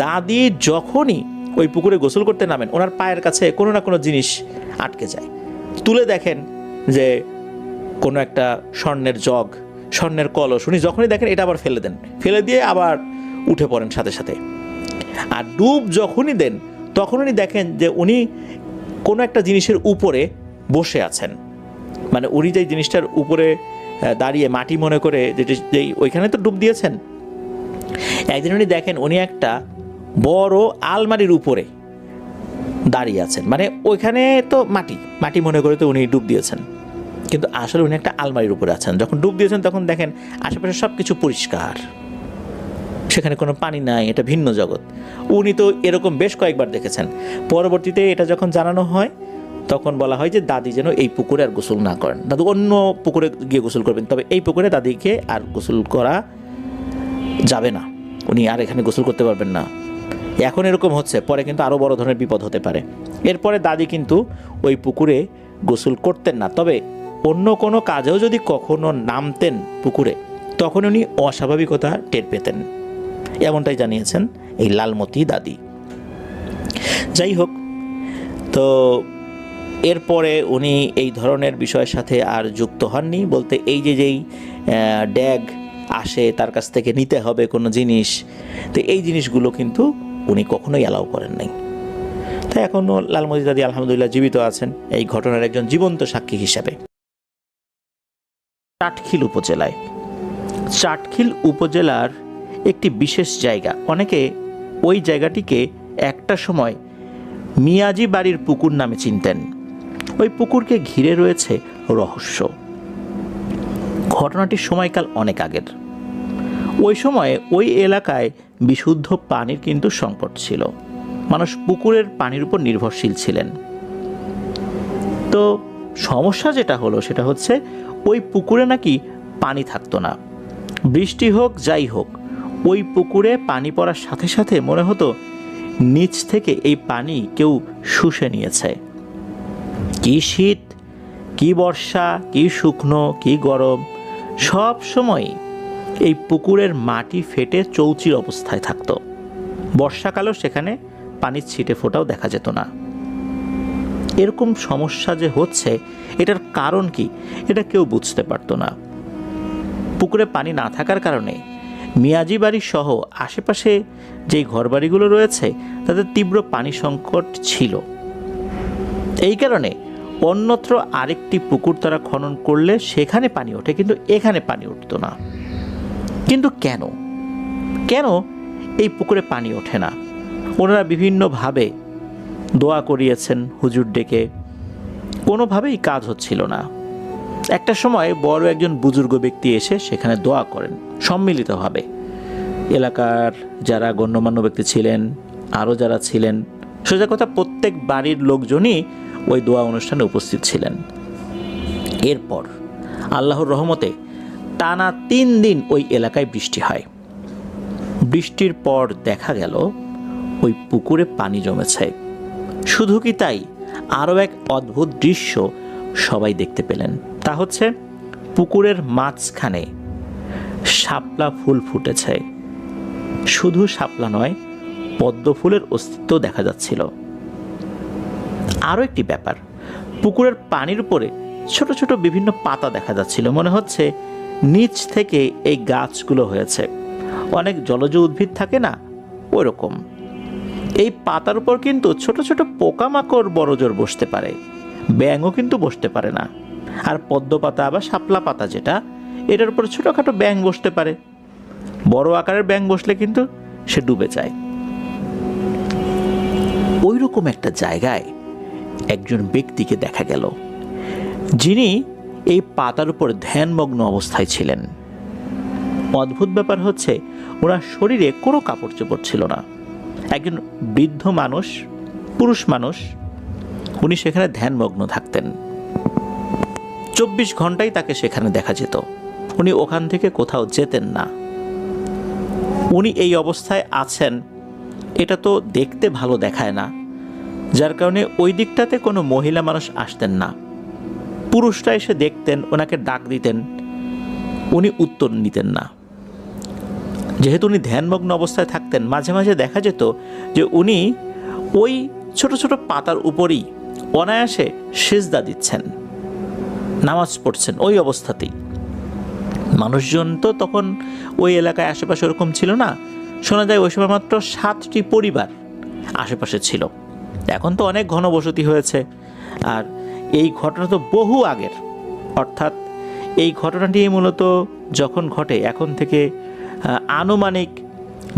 দাদি যখনই ওই পুকুরে গোসল করতে নামেন, ওনার পায়ের কাছে কোনো না কোনো জিনিস আটকে যায়। তুলে দেখেন যে কোনো একটা স্বর্ণের জগ, স্বর্ণের কলস, উনি যখনই দেখেন এটা আবার ফেলে দেন, ফেলে দিয়ে আবার উঠে পড়েন সাথে সাথে। আর ডুব যখনই দেন তখন উনি দেখেন যে উনি কোনো একটা জিনিসের উপরে বসে আছেন, মানে উনি যেই জিনিসটার উপরে দাঁড়িয়ে মাটি মনে করে যেই ওইখানে তো ডুব দিয়েছেন, একদিন উনি দেখেন উনি একটা বড় আলমারির উপরে দাঁড়িয়ে আছেন। মানে ওইখানে তো মাটি মনে করে তো উনি ডুব দিয়েছেন, কিন্তু আসলে উনি একটা আলমারির উপরে আছেন। যখন ডুব দিয়েছেন তখন দেখেন আশেপাশে সব কিছু পরিষ্কার, সেখানে কোনো পানি নাই, এটা ভিন্ন জগৎ। উনি তো এরকম বেশ কয়েকবার দেখেছেন। পরবর্তীতে এটা যখন জানানো হয় তখন বলা হয় যে দাদি যেন এই পুকুরে আর গোসল না করেন, দাদু অন্য পুকুরে গিয়ে গোসল করবেন, তবে এই পুকুরে দাদিকে আর গোসল করা যাবে না, উনি আর এখানে গোসল করতে পারবেন না। এখন এরকম হচ্ছে, পরে কিন্তু আরও বড় ধরনের বিপদ হতে পারে। এরপরে দাদি কিন্তু ওই পুকুরে গোসল করতেন না, তবে অন্য কোনো কাজেও যদি কখনো নামতেন পুকুরে তখন উনি অস্বাভাবিকতা টের পেতেন, এমনটাই জানিয়েছেন এই লালমতি দাদি। যাই হোক, তো এরপরে উনি এই ধরনের বিষয়ের সাথে আর যুক্ত হননি। বলতে এই যেই ড্যাগ আসে তার কাছ থেকে নিতে হবে কোনো জিনিস, তো এই জিনিসগুলো কিন্তু উনি কখনোই অ্যালাউ করেন নাই। তাই এখনও লালমতি দাদি আলহামদুলিল্লাহ জীবিত আছেন এই ঘটনার একজন জীবন্ত সাক্ষী হিসাবে। চাটখিল উপজেলায়, চাটখিল উপজেলার একটি বিশেষ জায়গা, অনেকে ওই জায়গাটিকে একটা সময় মিয়াজি বাড়ির পুকুর নামে চিনতেন। ওই পুকুরকে ঘিরে রয়েছে রহস্য। ঘটনাটির সময়কাল অনেক আগের। ওই সময়ে ওই এলাকায় বিশুদ্ধ পানির কিন্তু সংকট ছিল, মানুষ পুকুরের পানির উপর নির্ভরশীল ছিলেন। তো সমস্যা যেটা হলো সেটা হচ্ছে ওই পুকুরে নাকি পানি থাকতো না। বৃষ্টি হোক যাই হোক, ওই পুকুরে পানি পড়ার সাথে সাথে মনে হতো নিচ থেকে এই পানি কেউ শুষে নিয়েছে। কি শীত, কি বর্ষা, কি শুকনো, কি গরম, সব সময় এই পুকুরের মাটি ফেটে চৌচির অবস্থায় থাকতো। বর্ষাকালেও সেখানে পানির ছিটে ফোঁটাও দেখা যেত না। এরকম সমস্যা যে হচ্ছে এটার কারণ কি, এটা কেউ বুঝতে পারতো না। পুকুরে পানি না থাকার কারণে মিয়াজি বাড়ি সহ আশেপাশে যেই ঘরবাড়িগুলো রয়েছে তাদের তীব্র পানি সংকট ছিল। এই কারণে অন্যত্র আরেকটি পুকুর তারা খনন করলে সেখানে পানি ওঠে, কিন্তু এখানে পানি উঠতো না। কিন্তু কেন কেন এই পুকুরে পানি ওঠে না? ওনারা বিভিন্নভাবে দোয়া করিয়েছেন হুজুর ডেকে, কোনোভাবেই কাজ হচ্ছিল না। একটা সময় বড় একজন বুজুর্গ ব্যক্তি এসে সেখানে দোয়া করেন সম্মিলিতভাবে। এলাকার যারা গণ্যমান্য ব্যক্তি ছিলেন, আরও যারা ছিলেন, সোজা কথা প্রত্যেক বাড়ির লোকজনই ওই দোয়া অনুষ্ঠানে উপস্থিত ছিলেন। এরপর আল্লাহর রহমতে টানা 3 দিন ওই এলাকায় বৃষ্টি হয়। বৃষ্টির পর দেখা গেল ওই পুকুরে পানি জমেছে। শুধু কি তাই, আরও এক অদ্ভুত দৃশ্য সবাই দেখতে পেলেন। তা হচ্ছে পুকুরের মাঝখানে শাপলা ফুল ফুটেছে। শুধু শাপলা নয়, পদ্ম ফুলের অস্তিত্ব দেখা যাচ্ছিল। আরও একটি ব্যাপার, পুকুরের পানির উপরে ছোট ছোট বিভিন্ন পাতা দেখা যাচ্ছিল। মনে হচ্ছে নিচ থেকে এই গাছগুলো হয়েছে। অনেক জলজ উদ্ভিদ থাকে না, ওই রকম। এই পাতার উপর কিন্তু ছোট ছোট পোকামাকড় বড়জোর বসতে পারে, ব্যাঙও কিন্তু বসতে পারে না। আর পদ্ম পাতা বা শাপলা পাতা যেটা, এটার উপর ছোটখাটো ব্যাঙ বসতে পারে। বড় আকারের ব্যাঙ বসলে কিন্তু সে ডুবে যায়। ওই রকম একটা জায়গায় একজন ব্যক্তিকে দেখা গেল, যিনি এই পাতার উপর ধ্যানমগ্ন অবস্থায় ছিলেন। অদ্ভুত ব্যাপার হচ্ছে, ওনার শরীরে কোনো কাপড় চোপড় ছিল না। একজন বৃদ্ধ মানুষ, পুরুষ মানুষ, উনি সেখানে ধ্যানমগ্ন থাকতেন। 24 ঘন্টাই তাকে সেখানে দেখা যেত। উনি ওখান থেকে কোথাও যেতেন না। উনি এই অবস্থায় আছেন, এটা তো দেখতে ভালো দেখায় না, যার কারণে ওই দিকটাতে কোনো মহিলা মানুষ আসতেন না। পুরুষরা এসে দেখতেন, ওনাকে ডাক দিতেন, উনি উত্তর নিতেন না। যেহেতু উনি ধ্যানমগ্ন অবস্থায় থাকতেন, মাঝে মাঝে দেখা যেত যে উনি ওই ছোট ছোট পাতার উপরই অনায়াসে সিজদা দিচ্ছেন, নামাজ পড়ছেন ওই অবস্থাতেই। মানুষজন তো তখন ওই এলাকায় আশেপাশে ওরকম ছিল না। শোনা যায় ওই সময় মাত্র 7টি পরিবার আশেপাশে ছিল। এখন তো অনেক ঘনবসতি হয়েছে। আর এই ঘটনা তো বহু আগের, অর্থাৎ এই ঘটনাটি মূলত যখন ঘটে এখন থেকে আনুমানিক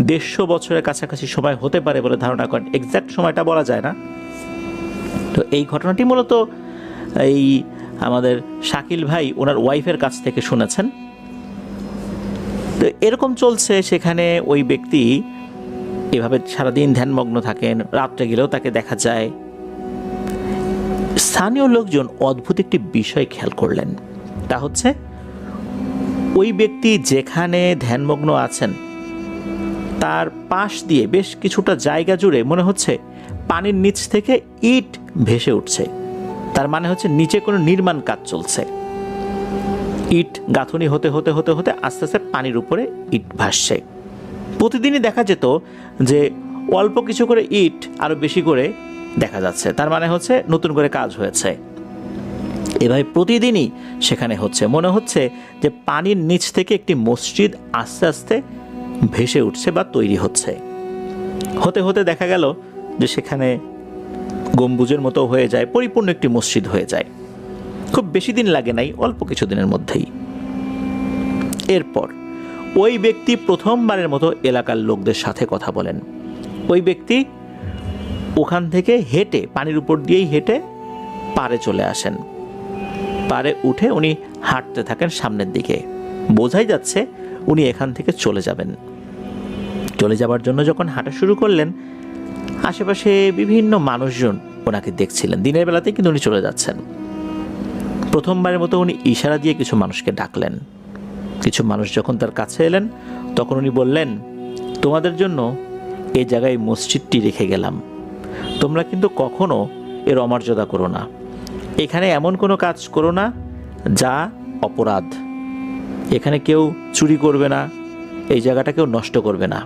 150 বছরের কাছাকাছি সময় হতে পারে বলে ধারণা করেন। এক্সাক্ট সময়টা বলা যায় না। তো এই ঘটনাটি মূলত এই আমাদের শাকিল ভাই ওনার ওয়াইফের কাছ থেকে শুনেছেন। তো এরকম চলছে, সেখানে ওই ব্যক্তি এভাবে সারাদিন ধ্যানমগ্ন থাকেন, রাত্রে গেলেও তাকে দেখা যায়। স্থানীয় লোকজন অদ্ভুত একটি বিষয় খেয়াল করলেন। তা হচ্ছে ওই ব্যক্তি যেখানে ধ্যানমগ্ন আছেন তার পাশ দিয়ে বেশ কিছুটা জায়গা জুড়ে মনে হচ্ছে পানির নিচ থেকে ইট ভেসে উঠছে। তার মানে হচ্ছে নিচে কোনো নির্মাণ কাজ চলছে। ইট গাঁথনি হতে হতে হতে হতে আস্তে আস্তে পানির উপরে ইট ভাসছে। প্রতিদিনই দেখা যেত যে অল্প কিছু করে ইট আরো বেশি করে দেখা যাচ্ছে। তার মানে হচ্ছে নতুন করে কাজ হয়েছে। এভাবে প্রতিদিনই সেখানে হচ্ছে। মনে হচ্ছে যে পানির নিচ থেকে একটি মসজিদ আস্তে আস্তে ভেসে উঠছে বা তৈরি হচ্ছে। হতে হতে দেখা গেল যে সেখানে গম্বুজের মতো হয়ে যায়, পরিপূর্ণ একটি মসজিদ হয়ে যায়। খুব বেশি দিন লাগে নাই, অল্প কিছু দিনের মধ্যেই। এরপর ওই ব্যক্তি প্রথমবারের মতো এলাকার লোকদের সাথে কথা বলেন। ওই ব্যক্তি ওখান থেকে হেঁটে, পানির উপর দিয়েই হেঁটে পাড়ে চলে আসেন। পাড়ে উঠে উনি হাঁটতে থাকেন সামনের দিকে। বোঝাই যাচ্ছে উনি এখান থেকে চলে যাবেন। চলে যাবার জন্য যখন হাঁটা শুরু করলেন, আশেপাশে বিভিন্ন মানুষজন ওনাকে দেখছিলেন। দিনের বেলাতেই কিন্তু উনি চলে যাচ্ছেন। প্রথমবারের মতো উনি ইশারা দিয়ে কিছু মানুষকে ডাকলেন। কিছু মানুষ যখন তার কাছে এলেন, তখন উনি বললেন, তোমাদের জন্য এই জায়গায় মসজিদটি রেখে গেলাম, তোমরা কিন্তু কখনো এর অমর্যাদা করো না। এখানে এমন কোনো কাজ করো না যা অপরাধ। এখানে কেউ চুরি করবে না, এই জায়গাটা কেউ নষ্ট করবে না।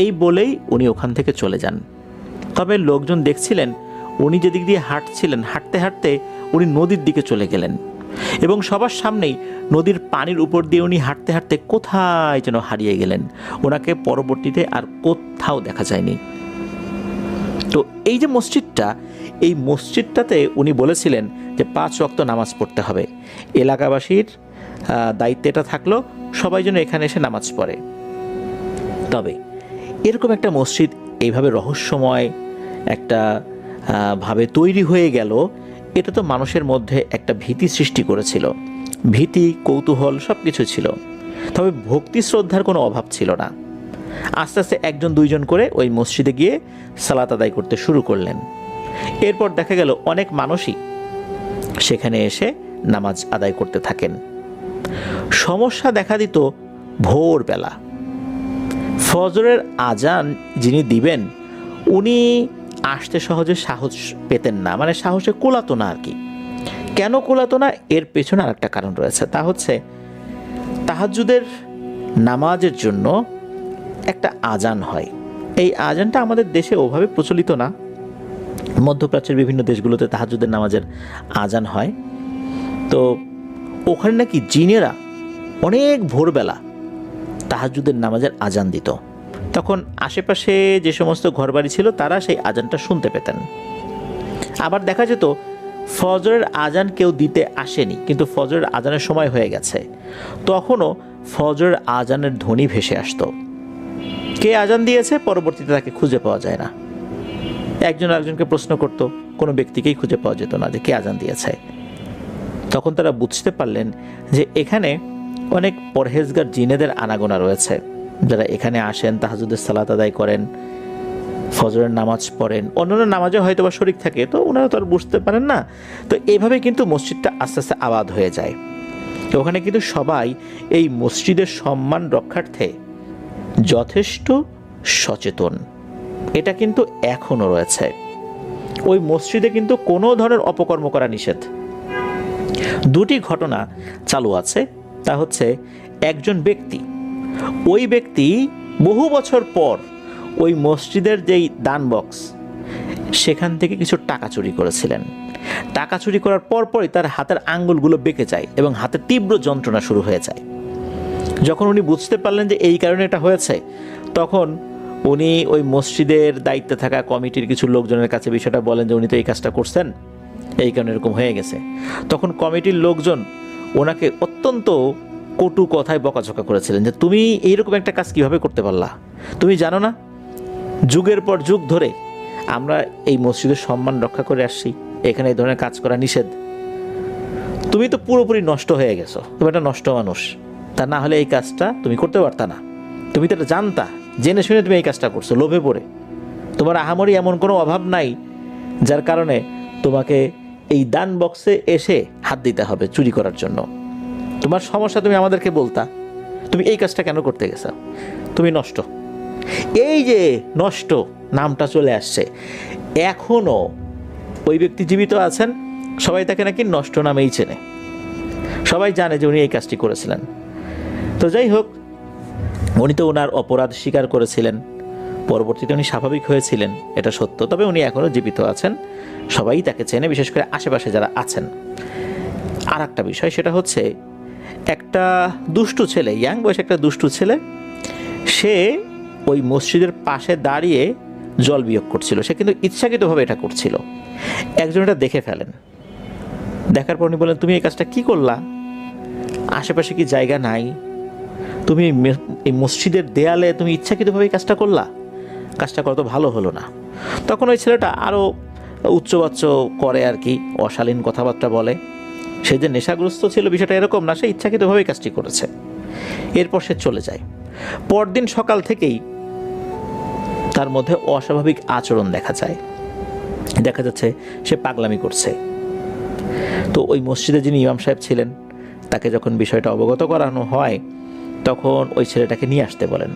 এই বলেই উনি ওখান থেকে চলে যান। তবে লোকজন দেখছিলেন উনি যেদিক দিয়ে হাঁটছিলেন, হাঁটতে হাঁটতে উনি নদীর দিকে চলে গেলেন এবং সবার সামনেই নদীর পানির উপর দিয়ে উনি হাঁটতে হাঁটতে কোথায় যেন হারিয়ে গেলেন। ওনাকে পরবর্তীতে আর কোথাও দেখা যায়নি। তো এই যে মসজিদটা, এই মসজিদটাতে উনি বলেছিলেন যে 5 ওয়াক্ত নামাজ পড়তে হবে। এলাকাবাসীর দায়িত্বে এটা থাকলো সবাই যেন এখানে এসে নামাজ পড়ে। তবে এরকম একটা মসজিদ এইভাবে রহস্যময় একটা ভাবে তৈরি হয়ে গেল, এটা তো মানুষের মধ্যে একটা ভীতি সৃষ্টি করেছিল। ভীতি, কৌতূহল সব কিছু ছিল। তবে ভক্তি শ্রদ্ধার কোনো অভাব ছিল না। আস্তে আস্তে 1-2 জন করে ওই মসজিদে গিয়ে সালাত আদায় করতে শুরু করলেন। এরপর দেখা গেল অনেক মানুষই সেখানে এসে নামাজ আদায় করতে থাকেন। সমস্যা দেখা দিত ভোরবেলা। ফজরের আজান যিনি দিবেন উনি আসতে সহজে সাহস পেতেন না, মানে সাহসে কোলাতো না আর কি। কেন কোলাতো না, এর পেছনে আর একটা কারণ রয়েছে। তা হচ্ছে তাহাজ্জুদের নামাজের জন্য একটা আজান হয়। এই আজানটা আমাদের দেশে ওভাবে প্রচলিত না। মধ্যপ্রাচ্যের বিভিন্ন দেশগুলোতে তাহাজ্জুদের নামাজের আজান হয়। তো ওখানে নাকি জিনেরা অনেক ভোরবেলা তাহাজ্জুদের নামাজের আজান দিত। তখন আশেপাশে যে সমস্ত ঘরবাড়ি ছিল তারা সেই আজানটা শুনতে পেতেন। আবার দেখা যেত ফজরের আজান কেউ দিতে আসেনি, কিন্তু ফজরের আজানের সময় হয়ে গেছে, তখনও ফজরের আজানের ধ্বনি ভেসে আসতো। কে আজান দিয়েছে পরবর্তীতে তাকে খুঁজে পাওয়া যায় না। একজন আরেকজনকে প্রশ্ন করত, কোনো ব্যক্তিকেই খুঁজে পাওয়া যেত না যে কে আজান দিয়েছে। তখন তারা বুঝতে পারলেন যে এখানে অনেক পরহেজগার জিনেদের আনাগোনা রয়েছে, যারা এখানে আসেন, তাহাজ্জুদের সালাত আদায় করেন, ফজরের নামাজ পড়েন, অন্যান্য নামাজে হয়তো বা শরীক থাকে, তো ওনারা তো আর বুঝতে পারেন না। তো এইভাবে কিন্তু মসজিদটা আস্তে আস্তে আবাদ হয়ে যায়। ওখানে কিন্তু সবাই এই মসজিদের সম্মান রক্ষার্থে যথেষ্ট সচেতন। এটা কিন্তু এখনও রয়েছে। ওই মসজিদে কিন্তু কোনো ধরনের অপকর্ম করা নিষেধ। দুটি ঘটনা চালু আছে। তা হচ্ছে একজন ব্যক্তি, ওই ব্যক্তি বহু বছর পর ওই মসজিদের যেই দান বক্স সেখান থেকে কিছু টাকা চুরি করেছিলেন। টাকা চুরি করার পরপরই তার হাতের আঙ্গুলগুলো বেঁকে যায় এবং হাতে তীব্র যন্ত্রণা শুরু হয়ে যায়। যখন উনি বুঝতে পারলেন যে এই কারণে এটা হয়েছে, তখন উনি ওই মসজিদের দায়িত্বে থাকা কমিটির কিছু লোকজনের কাছে বিষয়টা বলেন যে উনি তো এই কাজটা করছেন, এই কারণে এরকম হয়ে গেছে। তখন কমিটির লোকজন ওনাকে অত্যন্ত কটু কথায় বকাঝকা করেছিলেন যে তুমি এইরকম একটা কাজ কিভাবে করতে পারলা, তুমি জানো না যুগের পর যুগ ধরে আমরা এই মসজিদের সম্মান রক্ষা করে আসছি, এখানে এই ধরনের কাজ করা নিষেধ, তুমি তো পুরোপুরি নষ্ট হয়ে গেছো, তুমি একটা নষ্ট মানুষ, তা না হলে এই কাজটা তুমি করতে পারতা না, তুমি তো এটা জানতা, জেনে শুনে তুমি এই কাজটা করছো লোভে পড়ে, তোমার আহামরি এমন কোনো অভাব নাই যার কারণে তোমাকে এই দান বক্সে এসে হাত দিতে হবে চুরি করার জন্য। তোমার সমস্যা তুমি আমাদেরকে বলতা, তুমি এই কাজটা কেন করতে গেছো, তুমি নষ্ট। এই যে নষ্ট নামটা চলে আসছে, এখনও ওই ব্যক্তি জীবিত আছেন, সবাই তাকে নাকি নষ্ট নামেই চেনে, সবাই জানে যে উনি এই কাজটি করেছিলেন। তো যাই হোক, উনি তো ওনার অপরাধ স্বীকার করেছিলেন, পরবর্তীতে উনি স্বাভাবিক হয়েছিলেন, এটা সত্য। তবে উনি এখনও জীবিত আছেন, সবাই তাকে চেনে, বিশেষ করে আশেপাশে যারা আছেন। আর একটা বিষয়, সেটা হচ্ছে একটা দুষ্টু ছেলে, ইয়াং বয়সে একটা দুষ্টু ছেলে, সে ওই মসজিদের পাশে দাঁড়িয়ে জল বিয়োগ করছিল। সে কিন্তু ইচ্ছাকৃতভাবে এটা করছিল। একজন এটা দেখে ফেলেন, দেখার পর উনি বলেন তুমি এই কাজটা কি করলা, আশেপাশে কি জায়গা নাই, তুমি এই মসজিদের দেয়ালে তুমি ইচ্ছাকৃতভাবে এই কাজটা করলা, কাজটা করা তো ভালো হলো না। তখন ওই ছেলেটা আরও উচ্চবাচ্য করে আর কি, অশালীন কথাবার্তা বলে। সে যে নেশাগ্রস্ত ছিল বিষয়টা এরকম না, সে ইচ্ছাকৃতভাবে কাজটি করেছে। এরপর সে চলে যায়। পরদিন সকাল থেকেই তার মধ্যে অস্বাভাবিক আচরণ দেখা যায়, দেখা যাচ্ছে সে পাগলামি করছে। তো ওই মসজিদে যিনি ইমাম সাহেব ছিলেন, তাকে যখন বিষয়টা অবগত করানো হয়, তখন ওই ছেলেটাকে নিয়ে আসতে বলেন।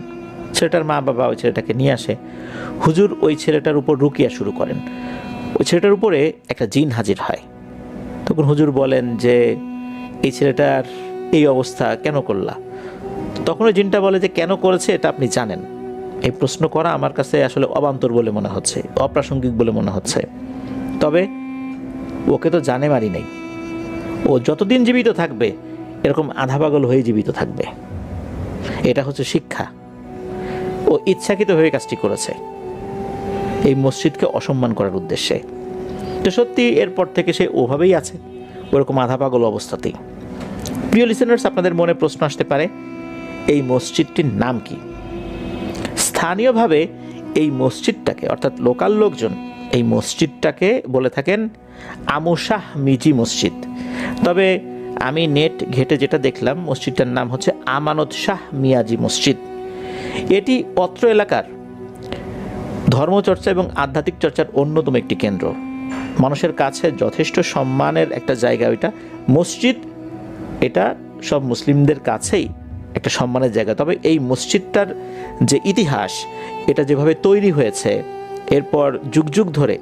ছেলেটার মা বাবা ওই ছেলেটাকে নিয়ে আসে। হুজুর ওই ছেলেটার উপর রুকিয়া শুরু করেন। ওই ছেলেটার উপরে একটা জিন হাজির হয়। তখন হুজুর বলেন যে এই ছেলেটার এই অবস্থা কেন করলা? তখন ওই জিনটা বলে যে কেন করেছে এটা আপনি জানেন, এই প্রশ্ন করা আমার কাছে আসলে অবান্তর বলে মনে হচ্ছে, অপ্রাসঙ্গিক বলে মনে হচ্ছে। তবে ওকে তো জানে মারি নেই, ও যতদিন জীবিত থাকবে এরকম আধা পাগল হয়ে জীবিত থাকবে। এটা হচ্ছে শিক্ষা। ও ইচ্ছাকৃতভাবে কাজটি করেছে এই মসজিদকে অসম্মান করার উদ্দেশ্যে। তো সত্যি এরপর থেকে সে ওভাবেই আছে, ওরকম আধা পাগল অবস্থাতেই। প্রিয় লিসেনার্স, আপনাদের মনে প্রশ্ন আসতে পারে এই মসজিদটির নাম কি? স্থানীয়ভাবে এই মসজিদটাকে, অর্থাৎ লোকাল লোকজন এই মসজিদটাকে বলে থাকেন আমু শাহ মিজি মসজিদ। তবে আমি নেট ঘেটে যেটা দেখলাম, মসজিদটার নাম হচ্ছে আমানত শাহ মিয়াজি মসজিদ। এটি অত্র এলাকার ধর্মচর্চা এবং আধ্যাত্মিক চর্চার অন্যতম একটি কেন্দ্র। মানুষের কাছে যথেষ্ট সম্মানের একটা জায়গা ওইটা। মসজিদ এটা সব মুসলিমদের কাছেই একটা সম্মানের জায়গা। তবে এই মসজিদটার যে ইতিহাস, এটা যেভাবে তৈরি হয়েছে, এরপর যুগ যুগ ধরে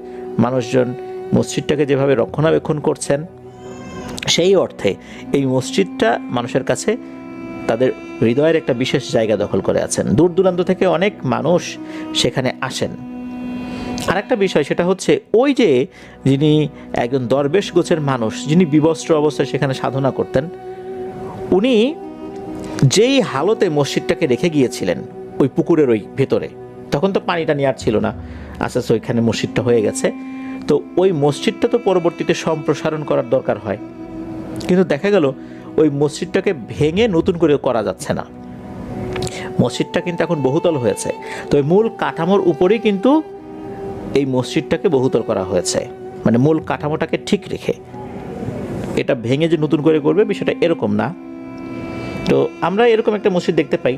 মানুষজন মসজিদটাকে যেভাবে রক্ষণাবেক্ষণ করছেন, সেই অর্থে এই মসজিদটা মানুষের কাছে তাদের হৃদয়ের একটা বিশেষ জায়গা দখল করে আছেন। দূর দূরান্ত থেকে অনেক মানুষ সেখানে আসেন। আরেকটা বিষয়, সেটা হচ্ছে ওই যে যিনি একজন দরবেশ গোছের মানুষ, যিনি বিবস্ত্র অবস্থায় সেখানে সাধনা করতেন, উনি যেই হালতে মসজিদটাকে রেখে গিয়েছিলেন ওই পুকুরের ওই ভেতরে, তখন তো পানিটা নিয়ে আর ছিল না, আস্তে আস্তে ওইখানে মসজিদটা হয়ে গেছে। তো ওই মসজিদটা তো পরবর্তীতে সম্প্রসারণ করার দরকার হয়, কিন্তু দেখা গেল ওই মসজিদটাকে ভেঙে নতুন করে করা যাচ্ছে না। মসজিদটা কিন্তু এখন বহুতল হয়েছে, তো ওই মূল কাঠামোর উপরেই কিন্তু এই মসজিদটাকে বহুতল করা হয়েছে, মানে মূল কাঠামোটাকে ঠিক রেখে। এটা ভেঙে যে নতুন করে করবে বিষয়টা এরকম না। তো আমরা এরকম একটা মসজিদ দেখতে পাই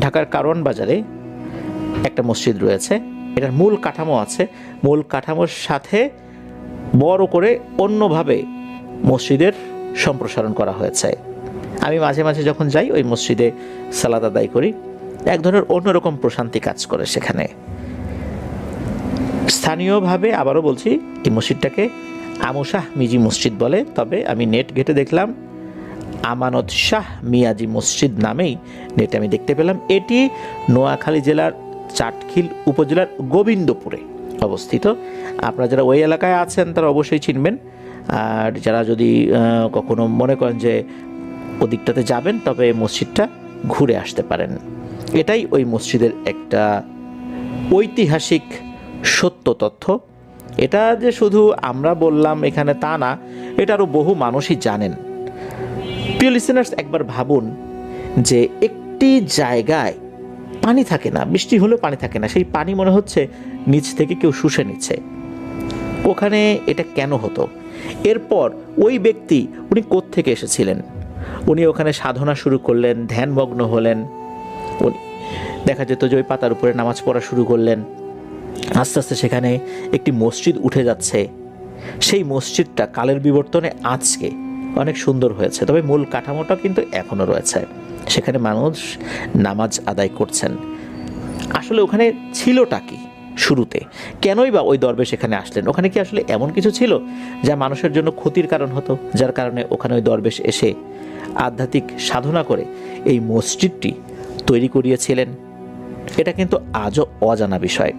ঢাকার কারওয়ান বাজারে, একটা মসজিদ রয়েছে, এটার মূল কাঠামো আছে, মূল কাঠামোর সাথে বড় করে অন্যভাবে মসজিদের সম্প্রসারণ করা হয়েছে। আমি মাঝে মাঝে যখন যাই ওই মসজিদে সালাত আদায় করি, এক ধরনের অন্যরকম প্রশান্তি কাজ করে সেখানে। স্থানীয়ভাবে আবারও বলছি, এই মসজিদটাকে আমু শাহ মিজি মসজিদ বলে, তবে আমি নেট ঘেটে দেখলাম আমানত শাহ মিয়াজি মসজিদ নামেই নেটে আমি দেখতে পেলাম। এটি নোয়াখালী জেলার চাটখিল উপজেলার গোবিন্দপুরে অবস্থিত। আপনারা যারা ওই এলাকায় আছেন তারা অবশ্যই চিনবেন, আর যারা যদি কখনো মনে করেন যে ওদিকটাতে যাবেন, তবে মসজিদটা ঘুরে আসতে পারেন। এটাই ওই মসজিদের একটা ঐতিহাসিক সত্য তথ্য। এটা যে শুধু আমরা বললাম এখানে তা না, এটা আরও বহু মানুষই জানেন। প্রিয় লিসেনার্স, একবার ভাবুন যে একটি জায়গায় পানি থাকে না, বৃষ্টি হলেও পানি থাকে না, সেই পানি মনে হচ্ছে নিচ থেকে কেউ শুষে নিচ্ছে। ওখানে এটা কেন হতো? এরপর ওই ব্যক্তি উনি কোত্থেকে এসেছিলেন, উনি ওখানে সাধনা শুরু করলেন, ধ্যানমগ্ন হলেন, উনি দেখা যেত যে ওই পাতার উপরে নামাজ পড়া শুরু করলেন। আস্তে আস্তে সেখানে একটি মসজিদ উঠে যাচ্ছে। সেই মসজিদটা কালের বিবর্তনে আজকে অনেক সুন্দর হয়েছে, তবে মূল কাঠামোটা কিন্তু এখনও রয়েছে। সেখানে মানুষ নামাজ আদায় করছেন। আসলে ওখানে ছিলটা কি শুরুতে? কেনই বা ওই দরবেশ এখানে আসলেন? ওখানে কি আসলে এমন কিছু ছিল যা মানুষের জন্য ক্ষতির কারণ হতো, যার কারণে ওখানে ওই দরবেশ এসে আধ্যাত্মিক সাধনা করে এই মসজিদটি তৈরি করিয়েছিলেন? এটা কিন্তু আজও অজানা বিষয়।